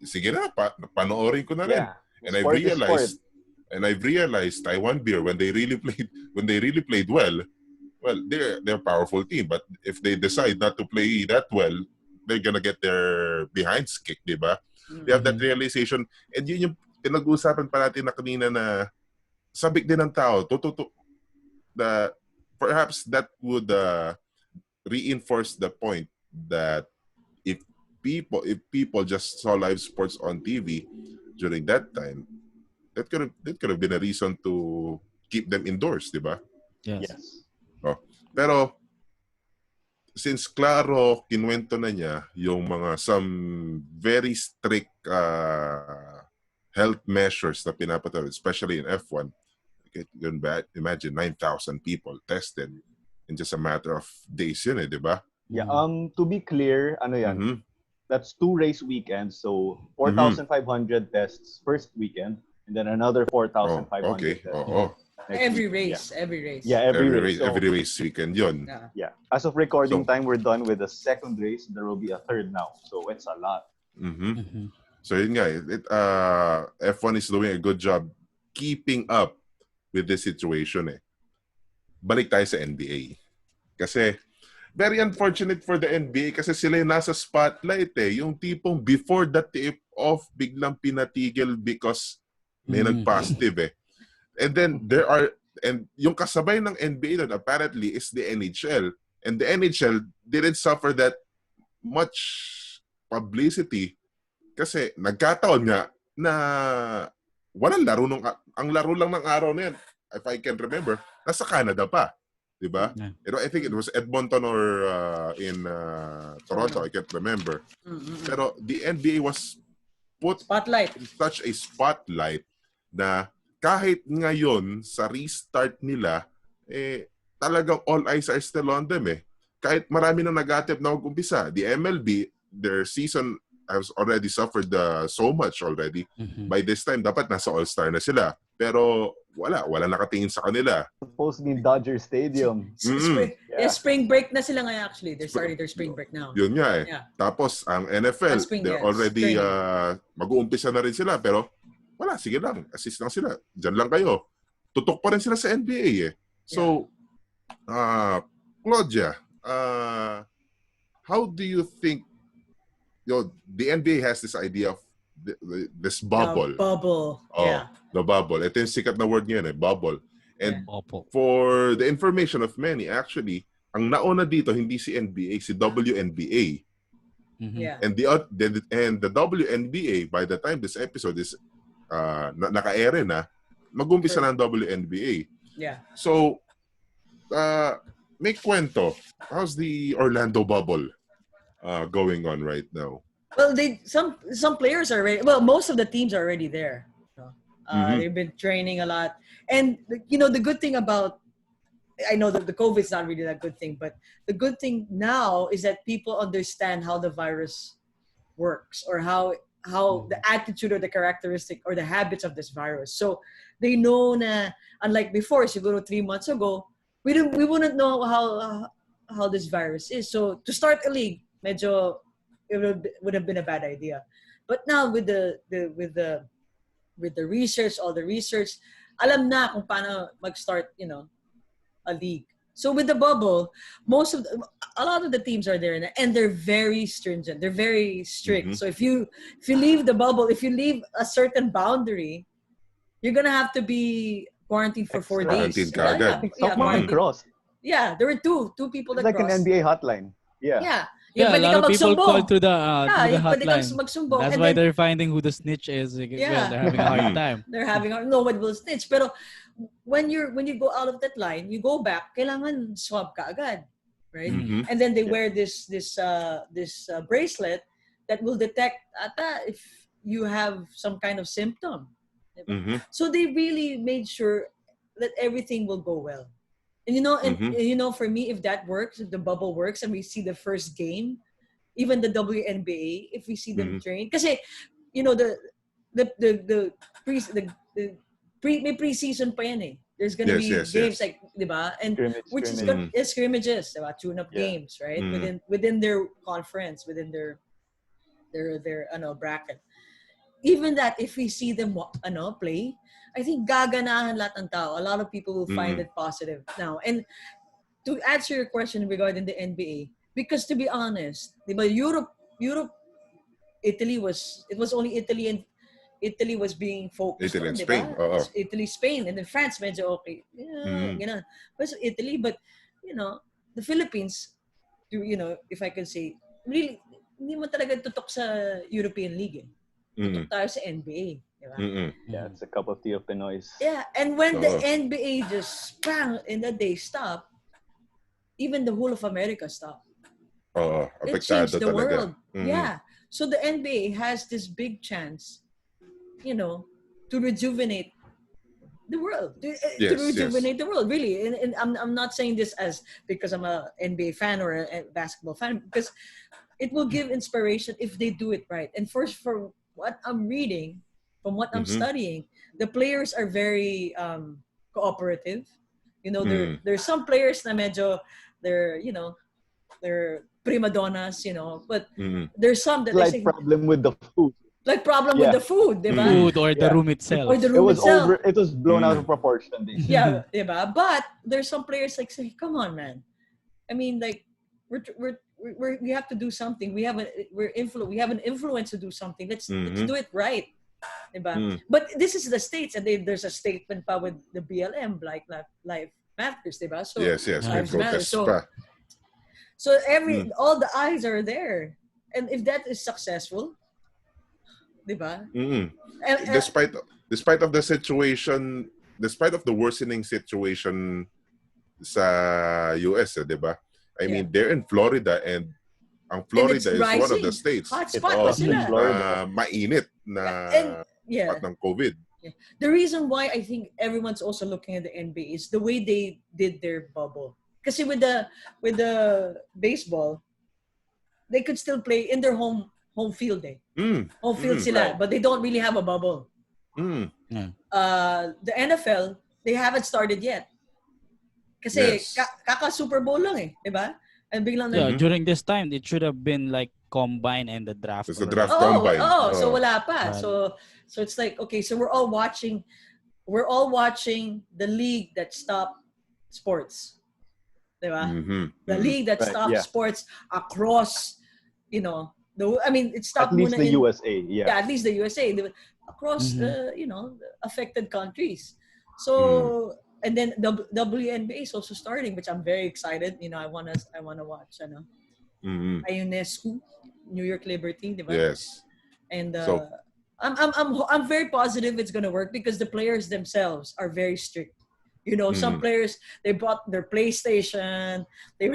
sige na, panoorin ko na rin. Yeah, And sport is sport. I've realized Taiwan Beer when they really played well, they're a powerful team, but if they decide not to play that well, they're gonna get their behinds kicked, di ba? They have that realization, and yun yung pinag-uusapan pa natin na kanina na sabik din ng tao, that perhaps that would reinforce the point that if people just saw live sports on TV during that time, that could have been a reason to keep them indoors, di ba? Yes. Oh. Pero since klaro kinwento na niya yung some very strict health measures na pinapatawid, especially in F1, you can imagine 9,000 people tested in just a matter of days yun di ba? Yeah, to be clear, ano yan, that's 2 race weekends, so 4,500 tests first weekend, and then another 4,500 tests every week. race, every race. Yeah, every race. So, every race weekend yun. Yeah. yeah. As of recording So- time, we're done with the second race. There will be a third now. So it's a lot. Mhm. So yun nga, F1 is doing a good job keeping up with this situation eh. Balik tayo sa NBA. Kasi very unfortunate for the NBA kasi sila yung nasa spotlight eh. Yung tipong before the tip-off, biglang pinatigil because may nag-positive eh. And then and yung kasabay ng NBA doon apparently is the NHL. And the NHL didn't suffer that much publicity kasi nagkataon nga na walang laro ang laro lang ng araw na yan, if I can remember, nasa Canada pa. Diba? Yeah. I think it was Edmonton or in Toronto, I can't remember. Pero the NBA was put in such a spotlight na kahit ngayon sa restart nila, talagang all eyes are still on them eh. Kahit marami nang nag-attempt na mag-umpisa. The MLB, their season has already suffered so much already. By this time, dapat nasa All-Star na sila. Pero wala nakatingin sa kanila. Supposed to be in Dodger Stadium. Spring break na sila ngayon actually. They're starting their spring break now. Yun nga eh. Yeah. Tapos ang NFL, they're already mag-uumpisa na rin sila pero wala, sige lang, assist lang sila. Diyan lang kayo. Tutok pa rin sila sa NBA eh. So, Claudia, how do you think the NBA has this idea of this bubble? The bubble. Ito yung sikat na word niya, bubble. And for the information of many, actually, ang nauna dito hindi si NBA, si WNBA. And the WNBA, by the time this episode is naka-ere na, mag-umpisa na ang WNBA. Yeah. So, may kwento. How's the Orlando bubble going on right now? Well, some players are ready. Well, most of the teams are already there. They've been training a lot, and the good thing about, I know that the COVID is not really that good thing, but the good thing now is that people understand how the virus works or how the attitude or the characteristic or the habits of this virus. So they know na, unlike before, siguro 3 months ago, we wouldn't know how this virus is. So to start a league, medyo it would have been a bad idea. But now with the research, all the research, alam na kung paano mag-start, a league. So with the bubble, a lot of the teams are there and they're very stringent. They're very strict. So if you leave the bubble, if you leave a certain boundary, you're gonna have to be quarantined for 4 days. Someone crossed. Yeah, there were two people that crossed. It's like an NBA hotline. Yeah, a lot of people call to the hotline. That's why they're finding who the snitch is. Well, they're having a hard time. Nobody will snitch. Pero when you go out of that line, you go back, kailangan swab ka agad, right? And then they wear this bracelet that will detect if you have some kind of symptom. So they really made sure that everything will go well. And for me, if that works, if the bubble works, and we see the first game, even the WNBA, if we see them train, kasi may preseason pa yan eh. There's gonna be games like, diba? And which is good, scrimmages, diba? Tune-up games, right? Within their conference, within their bracket. Even that, if we see them play, I think gaganahan lahat ng tao. A lot of people will find it positive now. And to answer your question regarding the NBA, because to be honest, diba, Europe, Italy was only Italy, and Italy was being focused Italy on, and diba? Spain. Italy, Spain, and then France, medyo okay. But Italy, but the Philippines, if I can say, really, hindi mo talaga tutok sa European League. Tutok tayo sa NBA. Diba? Yeah, it's a cup of tea of Pinoys. Yeah, and when the NBA just bang in the day stopped, even the whole of America stopped. It changed the world. Yeah. So the NBA has this big chance, to rejuvenate the world. To rejuvenate the world, really. And I'm not saying this as because I'm a NBA fan or a basketball fan, because it will give inspiration if they do it right. And first, for what I'm reading, from what I'm studying, the players are very cooperative. You know, there's some players na medyo they're prima donnas, but there's some that they Slight say problem with the food. like problem with the food, diba? Food or the room itself. Or the room itself. It was blown out of proportion. Basically. Yeah, diba? But there's some players like say, come on, man. I mean, like we have to do something. We have an influence to do something. Let's do it right. Diba? But this is the States, and there's a statement pa with the BLM, like life matters, diba? So yes, lives matter. So all the eyes are there, and if that is successful, diba? And despite of the situation, despite of the worsening situation sa US, diba? I mean, they're in Florida, and ang Florida is one of the states. Hotspot pa sila. Mainit na part ng COVID. Yeah. The reason why I think everyone's also looking at the NBA is the way they did their bubble. Kasi with the baseball, they could still play in their home field. Home field sila, but they don't really have a bubble. The NFL, they haven't started yet. Kasi kaka Super Bowl lang diba? And biglang during this time, it should have been like combine and the draft. It's the draft combine. So wala pa. Right. So it's like, okay, so we're all watching the league that stopped sports. Diba? The league that stopped sports across, it stopped at least the USA. Yeah, at least the USA. Across the affected countries. So and then the WNBA is also starting, which I'm very excited. I wanna watch. Ionescu, New York Liberty, diba? Yes. And I'm very positive it's gonna work because the players themselves are very strict. Some players, they brought their PlayStation. They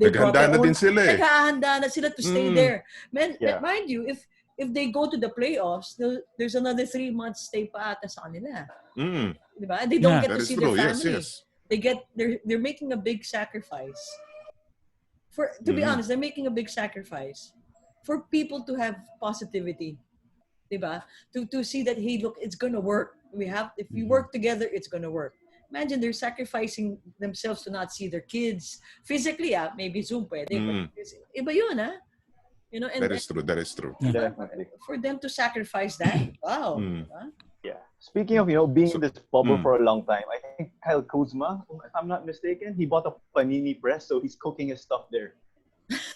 brought their own. Naghahanda na sila to stay there. Mind you, if they go to the playoffs, there's another 3 months stay pa ata sa kanila. Diba? They don't get to see their family. Yes. They're making a big sacrifice. To be honest, they're making a big sacrifice for people to have positivity. Diba? To see that, hey, look, it's gonna work. If we work together, it's gonna work. Imagine they're sacrificing themselves to not see their kids physically. Maybe Zoom pwede. Iba yun, and that is true. For them to sacrifice that, wow. Yeah. Speaking of, being in this bubble for a long time, I think Kyle Kuzma, if I'm not mistaken, he bought a panini press, so he's cooking his stuff there.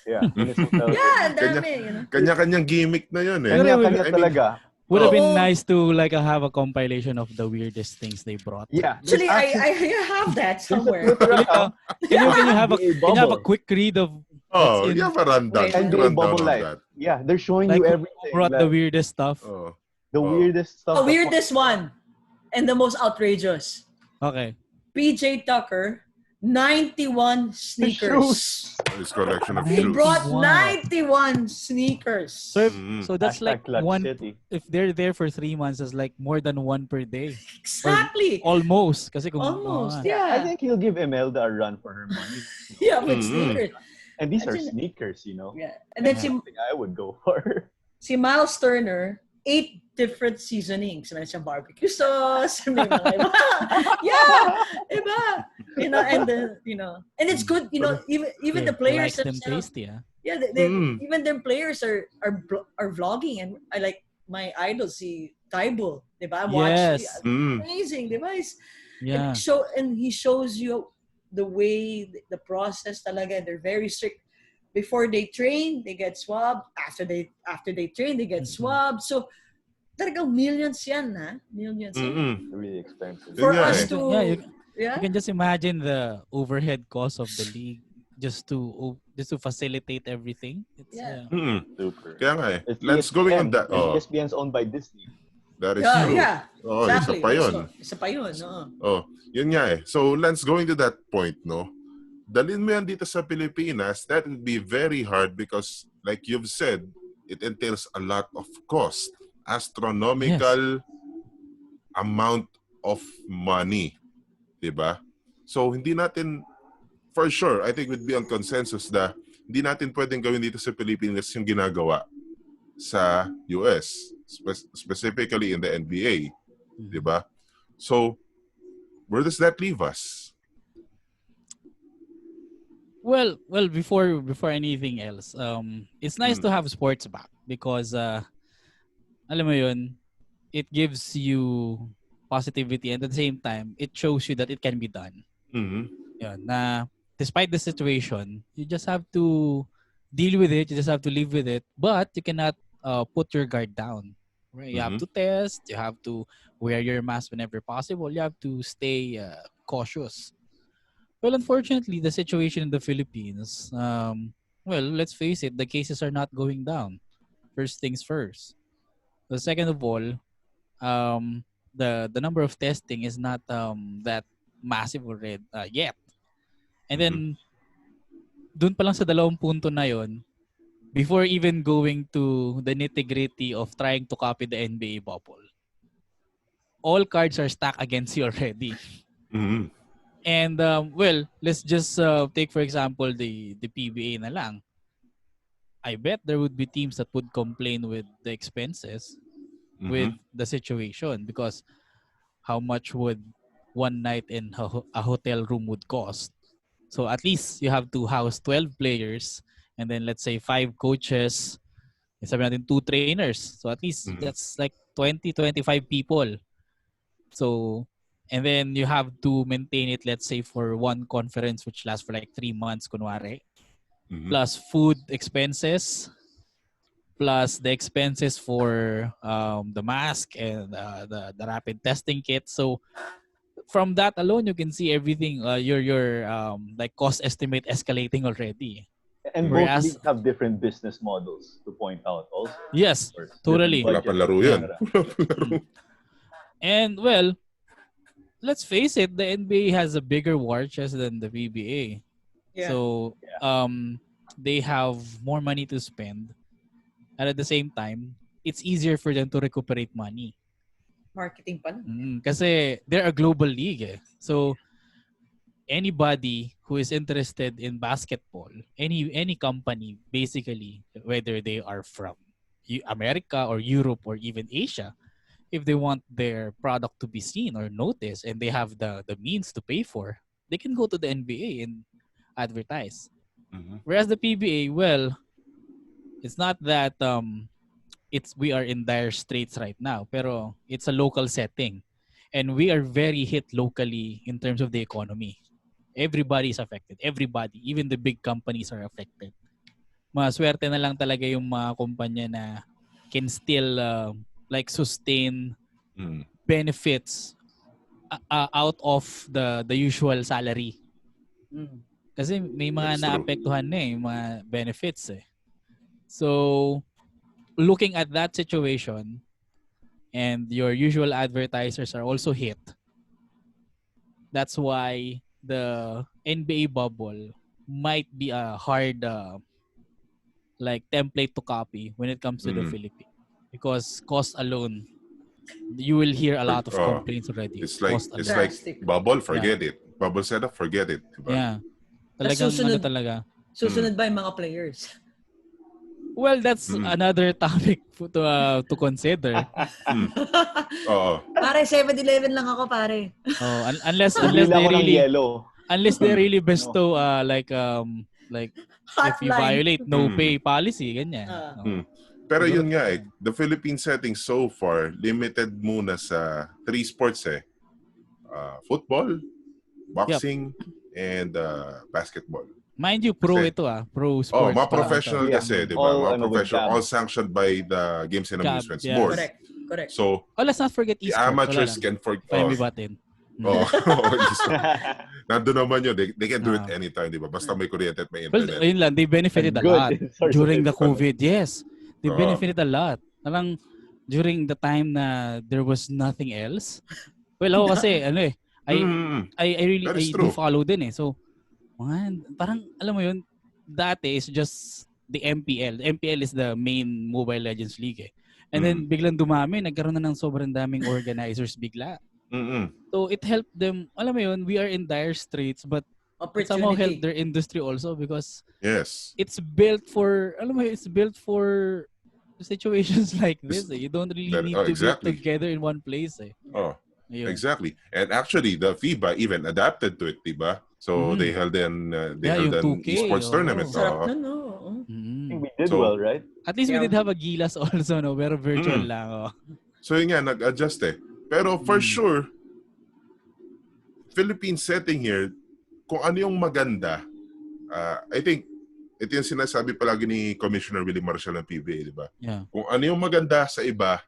Yeah. Dami. Kanya-kanyang gimmick na yun Kanya-kanya talaga. Would have been nice to have a compilation of the weirdest things they brought. Yeah. Actually, I have that somewhere. Can you have a quick read of? Oh, you have a rundown. NBA bubble life. Yeah, they're showing you everything. Brought the weirdest stuff. The weirdest stuff. The weirdest one, and the most outrageous. Okay. PJ Tucker. 91 sneakers. His collection of shoes. He brought 91 sneakers. So that's like one. If they're there for 3 months, it's like more than one per day. Exactly. Or almost. Almost. Yeah. I think he'll give Imelda a run for her money. Yeah, with sneakers. And these are sneakers, Yeah. And then something I would go for. Si Miles Turner, 8 different seasonings. Meron siyang barbecue sauce. May mga iba. Iba. And and it's good, even the players them tasty, even their players are vlogging, and I like my idol, si Taibo, diba? I watched amazing, diba? And he shows you the way, the process talaga, and they're very strict. Before they train, they get swabbed. After they train, they get swabbed. So talagang millions yan, ha? Millions yan. Really expensive. For us to... You can just imagine the overhead cost of the league just to facilitate everything. It's, Super. Kaya nga Let's go on that. ESPN's owned by Disney. That is true. Yeah. Exactly. Isa pa yun. Yun nga So let's go into that point, no? Dalhin mo yan dito sa Pilipinas, that would be very hard because, like you've said, it entails a lot of cost. Astronomical amount of money. Diba? So, hindi natin, for sure, I think we'd be on consensus na hindi natin pwedeng gawin dito sa Pilipinas yung ginagawa sa US, specifically in the NBA. Diba? So, Where does that leave us? Well, before anything else, it's nice to have sports back because alam mo yun, it gives you positivity and at the same time, it shows you that it can be done. Mm-hmm. Yun, na despite the situation, you just have to deal with it, you just have to live with it, but you cannot put your guard down. Right? You have to test, you have to wear your mask whenever possible, you have to stay cautious. Well, unfortunately, the situation in the Philippines, well, let's face it, the cases are not going down. First things first. The second of all, the number of testing is not that massive already yet. And then dun pa lang sa dalawang punto na yon, before even going to the nitty-gritty of trying to copy the NBA bubble, all cards are stacked against you already. Mm-hmm. And well, let's just take for example the PBA na lang. I bet there would be teams that would complain with the expenses with the situation because how much would one night in a hotel room would cost. So at least you have to house 12 players and then let's say 5 coaches, sabi natin 2 trainers. So at least that's like 20-25 people. So and then you have to maintain it, let's say, for one conference which lasts for like 3 months, kunwari. Plus food expenses, plus the expenses for the mask and the rapid testing kit. So from that alone, you can see everything, your like cost estimate escalating already. And both Whereas, leagues have different business models to point out also. Yes, totally. Wala pang laro yun. And well, let's face it, the NBA has a bigger war chest than the PBA. Yeah. So they have more money to spend. And at the same time, it's easier for them to recuperate money. Marketing pa lang. Kasi they're a global league. Eh. So anybody who is interested in basketball, any company basically, whether they are from America or Europe or even Asia, if they want their product to be seen or noticed and they have the means to pay for, they can go to the NBA and advertise. Whereas the PBA, well, it's not that we are in dire straits right now, pero it's a local setting. And we are very hit locally in terms of the economy. Everybody is affected. Everybody. Even the big companies are affected. Maswerte na lang talaga yung mga kumpanya na can still like sustain benefits out of the usual salary. Kasi may mga naapektuhan na yung mga benefits eh. So, looking at that situation and your usual advertisers are also hit, that's why the NBA bubble might be a hard like template to copy when it comes to the Philippines. Because cost alone, you will hear a lot of complaints already. It's like bubble, forget it. Bubble setup, forget it. Diba? Yeah. Talagang ano talaga. Susunod ba yung mga players? Well, that's another topic to consider. Pare, 7-Eleven lang ako, pare. Oh, unless they really bestow like if you violate no pay policy, ganyan. Pero yun nga the Philippine setting so far limited muna sa 3 sports football, boxing, and basketball. Mind you, pro kasi, ito pro sports. Mga professional kasi, di ba? Mga professional, all sanctioned by the Games and Amusements Board. Correct. So, let's not forget the amateurs can forget. Nandun naman yun. They can do it anytime, di ba? Basta may kuryente at may internet. Well, ayun lang, they benefited a lot during the COVID. Yes, they benefited a lot. Parang during the time na there was nothing else. Well, ako kasi, I really do follow din So, man, parang alam mo yun, dati is just the MPL. The MPL is the main Mobile Legends League And then biglang dumami, nagkaroon na ng sobrang daming organizers bigla. So it helped them, alam mo yun, we are in dire straits but it somehow helped their industry also because it's built for, alam mo yun, it's built for situations like this. You don't really need to be together in one place. Ayun. Exactly. And actually, the FIBA even adapted to it, diba? So they held an yung 2K, esports tournament. Sarap nun, no? I think we did well, right? At least we did have a Gilas also, no? Pero virtual lang. Oh. So yun nga, nag-adjust eh. Pero for sure, Philippine setting here, kung ano yung maganda, I think, ito yung sinasabi palagi ni Commissioner Willie Marshall ng PBA, di ba? Yeah. Kung ano yung maganda sa iba,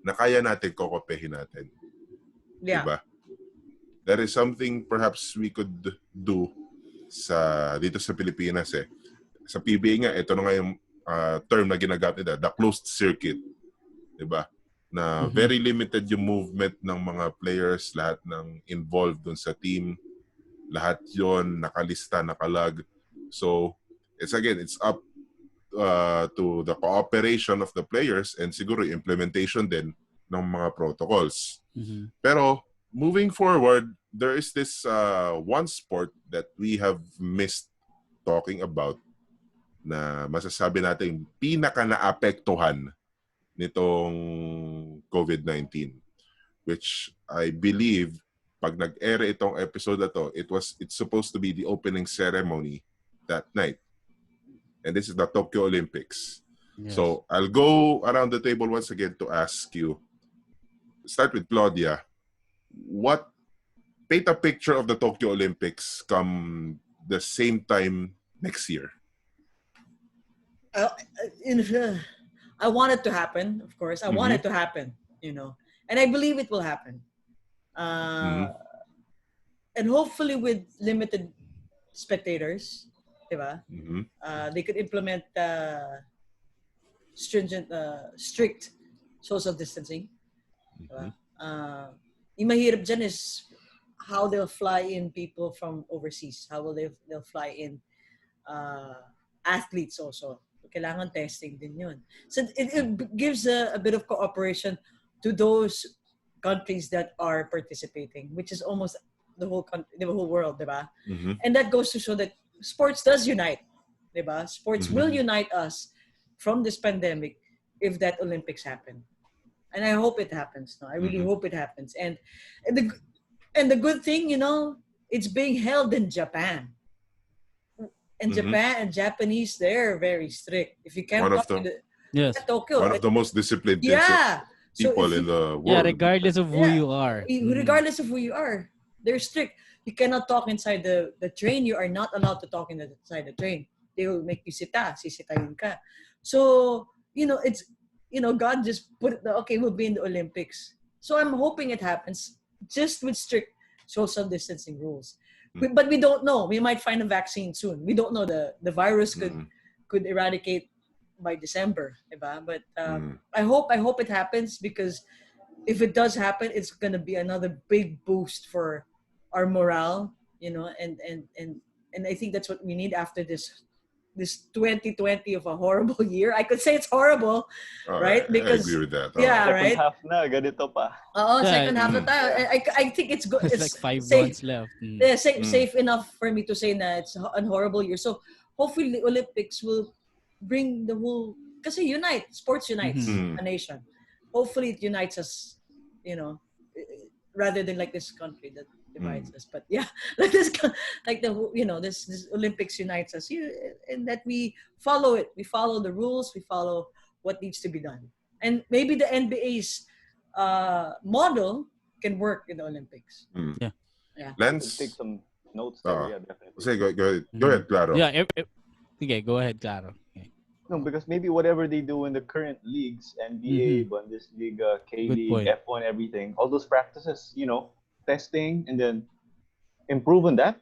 na kaya natin, kokopehin natin. Yeah. Diba? There is something perhaps we could do dito sa Pilipinas eh. Sa PBA nga, ito na nga yung term na ginagamit nila, the closed circuit. Diba? Na very limited yung movement ng mga players, lahat ng involved dun sa team. Lahat yon nakalista, nakalag. So, it's up to the cooperation of the players and siguro implementation din ng mga protocols. Pero moving forward, there is this one sport that we have missed talking about na masasabi natin pinaka naapektuhan nitong COVID-19, which I believe pag nag-air itong episode na to, it's supposed to be the opening ceremony that night. And this is the Tokyo Olympics. Yes. So I'll go around the table once again to ask you. Start with Claudia. Paint a picture of the Tokyo Olympics come the same time next year. I want it to happen, of course. I want it to happen, and I believe it will happen. And hopefully with limited spectators, diba? They could implement strict social distancing. Diba? Yung mahirap dyan is how they'll fly in people from overseas. How will they'll fly in athletes also. Kailangan testing din yun. So it gives a bit of cooperation to those countries that are participating, which is almost the whole country, the whole world, diba? And that goes to show that sports does unite, diba? Sports will unite us from this pandemic if that Olympics happen. And I hope it happens. No, I really hope it happens. And the good thing, it's being held in Japan. And Japan and Japanese, they're very strict. If you can't Tokyo, one of the most disciplined people in the world. Yeah, regardless of who you are. Regardless of who you are, they're strict. You cannot talk inside the train. You are not allowed to talk inside the train. They will make you sisitayin ka. So, it's, God just put it, we'll be in the Olympics. So I'm hoping it happens just with strict social distancing rules. But we don't know. We might find a vaccine soon. We don't know. The virus could eradicate by December, diba? But I hope it happens, because if it does happen, it's gonna be another big boost for our morale, and I think that's what we need after this 2020 of a horrible year. I could say it's horrible, right? Because I agree with that. Yeah, second right. half na, ganito pa. Second half na tayo. I think it's good. It's like 5 months left. Yeah, safe enough for me to say that it's a horrible year. So hopefully the Olympics will bring the whole, kasi sports unites a nation. Hopefully it unites us, rather than like this country that divides us. But yeah, like this Olympics unites us, and that we follow it. We follow the rules. We follow what needs to be done. And maybe the NBA's model can work in the Olympics. Yeah. Lance, take some notes there. Yeah, definitely. Say, go ahead, Claro. Yeah. Okay, go ahead, Claro. Okay. No, because maybe whatever they do in the current leagues, NBA, Bundesliga, K-League, F1, everything, all those practices, testing, and then improve on that,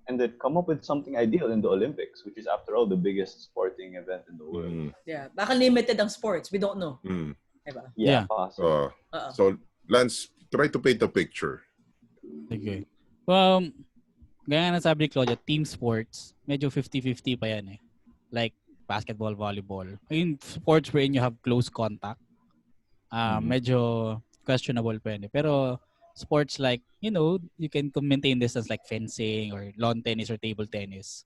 and then come up with something ideal in the Olympics, which is, after all, the biggest sporting event in the world. Yeah, baka limited ang sports. We don't know. Diba? Yeah, possible. So, Lance, try to paint a picture. Okay. Well, gaya na sabi ni Claudia, team sports, medyo 50-50 pa yan eh. Like basketball, volleyball. In sports wherein you have close contact, medyo questionable pa yan eh. Pero sports like, you can maintain distance like fencing or lawn tennis or table tennis.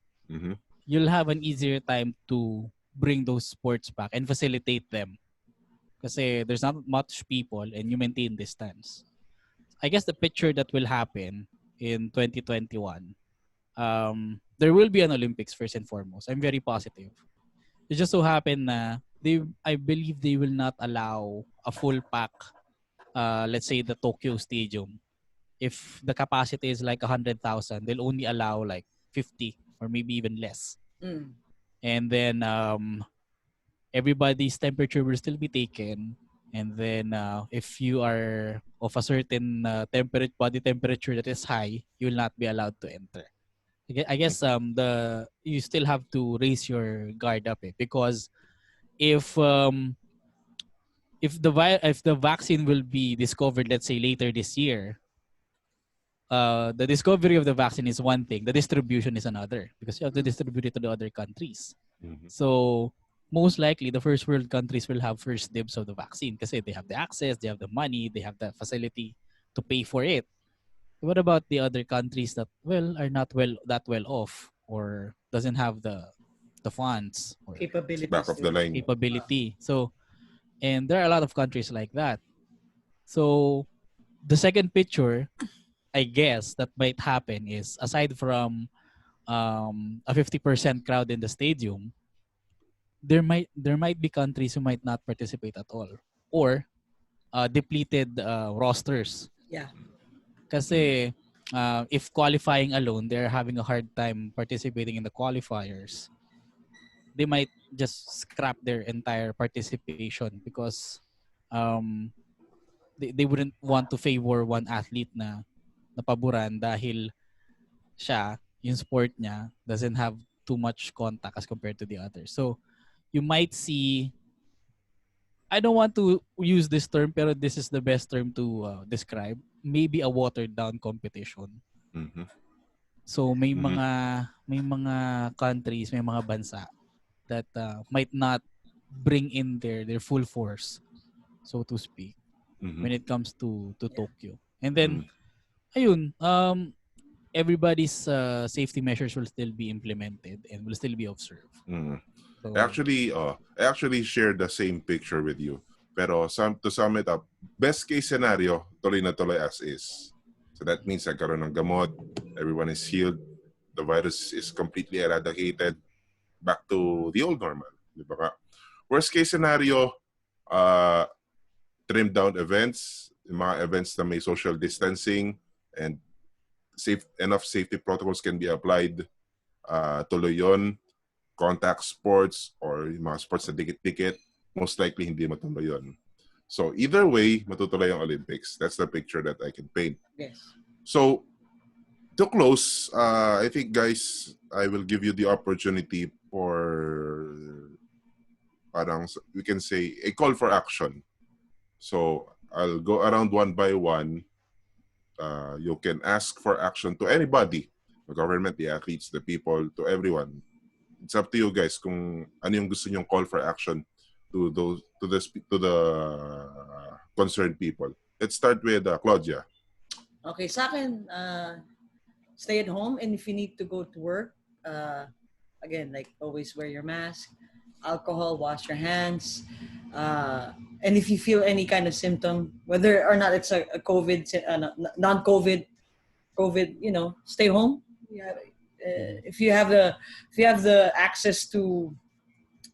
You'll have an easier time to bring those sports back and facilitate them. Kasi there's not much people and you maintain distance. I guess the picture that will happen in 2021, there will be an Olympics first and foremost. I'm very positive. It just so happened na I believe they will not allow a full pack, let's say the Tokyo Stadium. If the capacity is like 100,000, they'll only allow like 50 or maybe even less. Mm. And then everybody's temperature will still be taken. And then if you are of a certain body temperature that is high, you will not be allowed to enter. I guess the you still have to raise your guard up because if if the vaccine will be discovered, let's say later this year, the discovery of the vaccine is one thing, the distribution is another because you have to distribute it to the other countries. So most likely the first world countries will have first dibs of the vaccine because they have the access, they have the money, they have the facility to pay for it. What about the other countries that are not well off or doesn't have the funds or Back Capabilities of the to. line. capability? So and there are a lot of countries like that. So the second picture, I guess, that might happen is aside from a 50% crowd in the stadium, there might be countries who might not participate at all or depleted rosters. Yeah. Kasi if qualifying alone, they're having a hard time participating in the qualifiers. They might just scrap their entire participation because um, they wouldn't want to favor one athlete na napaboran dahil siya, yung sport niya, doesn't have too much contact as compared to the others. So, you might see, I don't want to use this term, pero this is the best term to describe, maybe a watered down competition. Mm-hmm. So, Mm-hmm. may mga countries, may mga bansa that might not bring in their full force, so to speak, Mm-hmm. when it comes to Yeah. Tokyo. And then, ayun, everybody's safety measures will still be implemented and will still be observed. Mm-hmm. So, I actually share the same picture with you. Pero to sum it up, best case scenario, tuloy na tuloy as is. So that means nagkaroon ng gamot, everyone is healed, the virus is completely eradicated, back to the old normal. Di ba ka? Worst case scenario, trimmed down events, yung mga events na may social distancing and enough safety protocols can be applied. Tuloy yon. Contact sports or yung mga sports na dikit-dikit, most likely hindi matuloy yun. So either way, matutuloy ang Olympics. That's the picture that I can paint. Yes. So to close, I think guys, I will give you the opportunity for parang we can say a call for action. So I'll go around one by one. You can ask for action to anybody, the government, the athletes, the people, to everyone. It's up to you guys kung ano yung gusto nyong call for action to the concerned people. Let's start with Claudia. Okay, sa akin, stay at home, and if you need to go to work, again, like always wear your mask, alcohol, wash your hands, and if you feel any kind of symptom, whether or not it's a COVID, non-COVID, COVID, stay home. Yeah. If you have the access to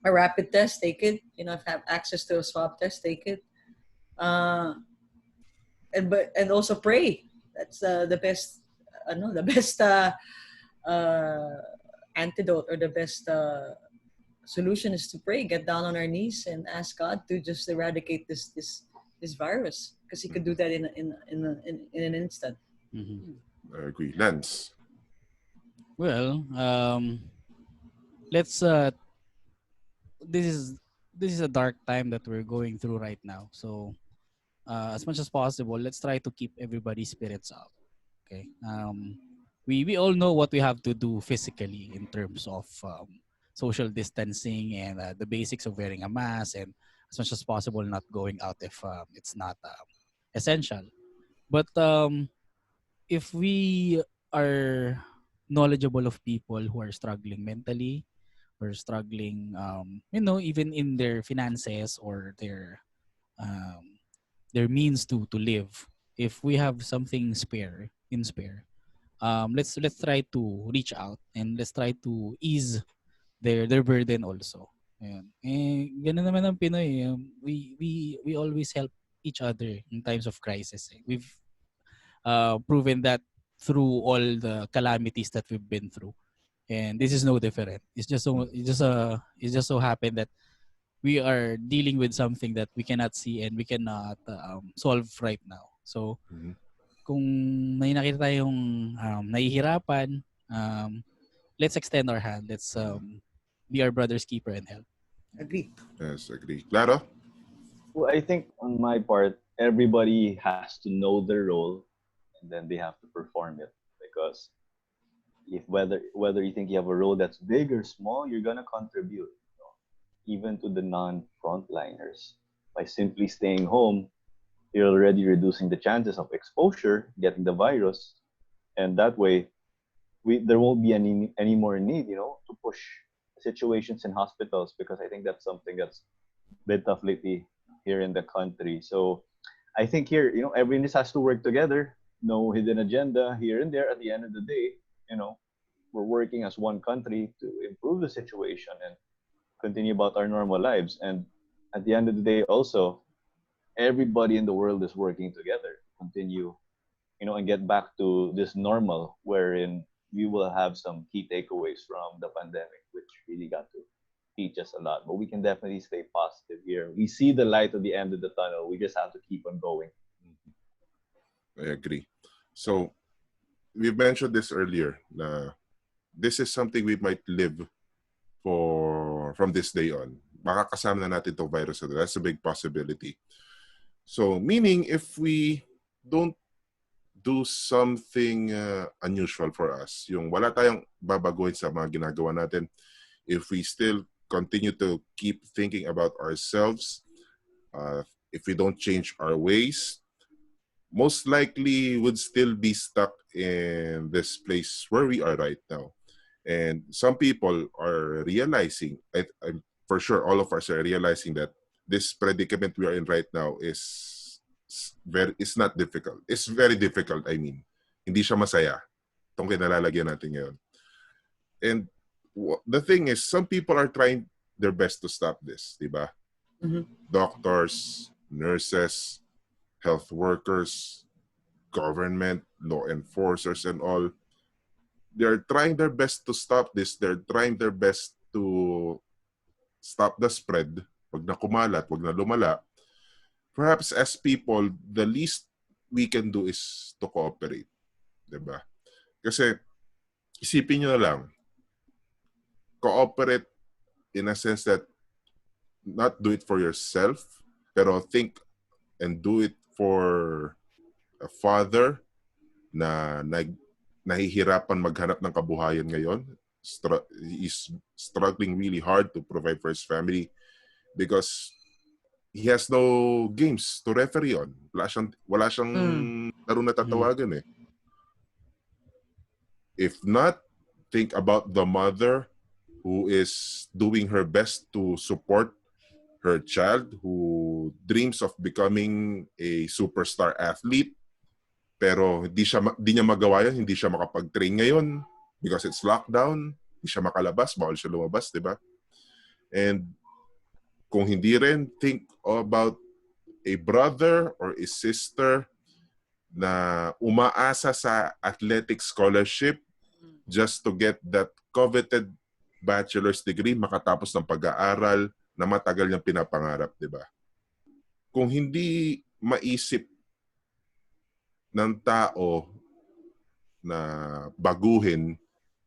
a rapid test, take it. If you have access to a swab test, take it. And also pray. That's the best. The best antidote, or the best solution is to pray. Get down on our knees and ask God to just eradicate this virus, because He could do that in an instant. mm-hmm. I agree. Lance. Well, let's this is a dark time that we're going through right now. So, as much as possible, let's try to keep everybody's spirits up. Okay. We all know what we have to do physically in terms of social distancing and the basics of wearing a mask, and as much as possible not going out if it's not essential. But if we are knowledgeable of people who are struggling mentally or struggling, even in their finances or their means to live, if we have something spare, let's try to reach out and let's try to ease their burden also. Ayan. Eh, ganun naman ang Pinoy. We always help each other in times of crisis. Eh. We've proven that through all the calamities that we've been through. And this is no different. It's just so happened that we are dealing with something that we cannot see and we cannot solve right now. So kung may nakita tayong nahihirapan, let's extend our hand. Let's be our brother's keeper and help. Agree. Yes, agree. Claro? Well, I think on my part, everybody has to know their role, and then they have to perform it. Because if whether you think you have a role that's big or small, you're gonna contribute, even to the non-frontliners. By simply staying home, you're already reducing the chances of exposure, getting the virus, and that way, there won't be any more need, to push situations in hospitals, because I think that's something that's been tough lately here in the country. So I think here, everyone just has to work together. No hidden agenda here and there. At the end of the day, we're working as one country to improve the situation and continue about our normal lives. And at the end of the day, also, everybody in the world is working together to continue, and get back to this normal wherein we will have some key takeaways from the pandemic, which really got to teach us a lot. But we can definitely stay positive here. We see the light at the end of the tunnel. We just have to keep on going. I agree. So, we mentioned this earlier. This is something we might live from this day on. Baka kasama na natin itong virus. That's a big possibility. So, meaning if we don't do something unusual for us, yung wala tayong babaguhin sa mga ginagawa natin, if we still continue to keep thinking about ourselves, if we don't change our ways, most likely would still be stuck in this place where we are right now. And some people are realizing, I'm for sure all of us are realizing that this predicament we are in right now is not difficult. It's very difficult, I mean. Hindi siya masaya. Itong kinalalagyan natin ngayon. And the thing is, some people are trying their best to stop this, di ba? Doctors, nurses, health workers, government, law enforcers, and all. They're trying their best to stop this. They're trying their best to stop the spread. Wag na kumalat, wag na lumala. Perhaps as people, the least we can do is to cooperate. Diba? Kasi, isipin nyo na lang, cooperate in a sense that not do it for yourself, pero think and do it for a father na nahihirapan maghanap ng kabuhayan ngayon. He's struggling really hard to provide for his family because he has no games to referee on. Wala siyang laro na tatawagan eh. If not, think about the mother who is doing her best to support her child who dreams of becoming a superstar athlete pero hindi niya magawa yan, hindi siya makapag-train ngayon because it's lockdown, hindi siya makalabas, bawal siya lumabas, di ba? And kung hindi rin, think about a brother or a sister na umaasa sa athletic scholarship just to get that coveted bachelor's degree, makatapos ng pag-aaral na matagal niyang pinapangarap, di ba? Kung hindi maisip ng tao na baguhin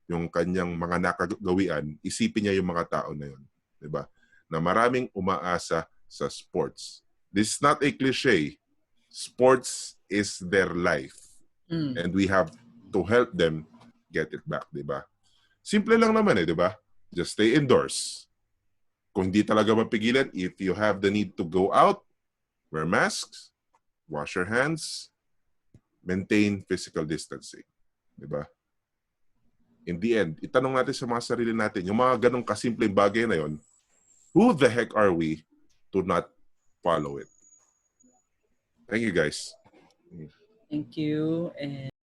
yung kanyang mga nakagawian, isipin niya yung mga tao na yun, di ba? Na maraming umaasa sa sports. This is not a cliche. Sports is their life. And we have to help them get it back, di ba? Simple lang naman di ba? Just stay indoors. Kung hindi talaga mapigilan, if you have the need to go out, wear masks, wash your hands, maintain physical distancing. Di ba? In the end, itanong natin sa mga sarili natin, yung mga ganong kasimpleng bagay na yon, who the heck are we to not follow it? Thank you, guys. Thank you. And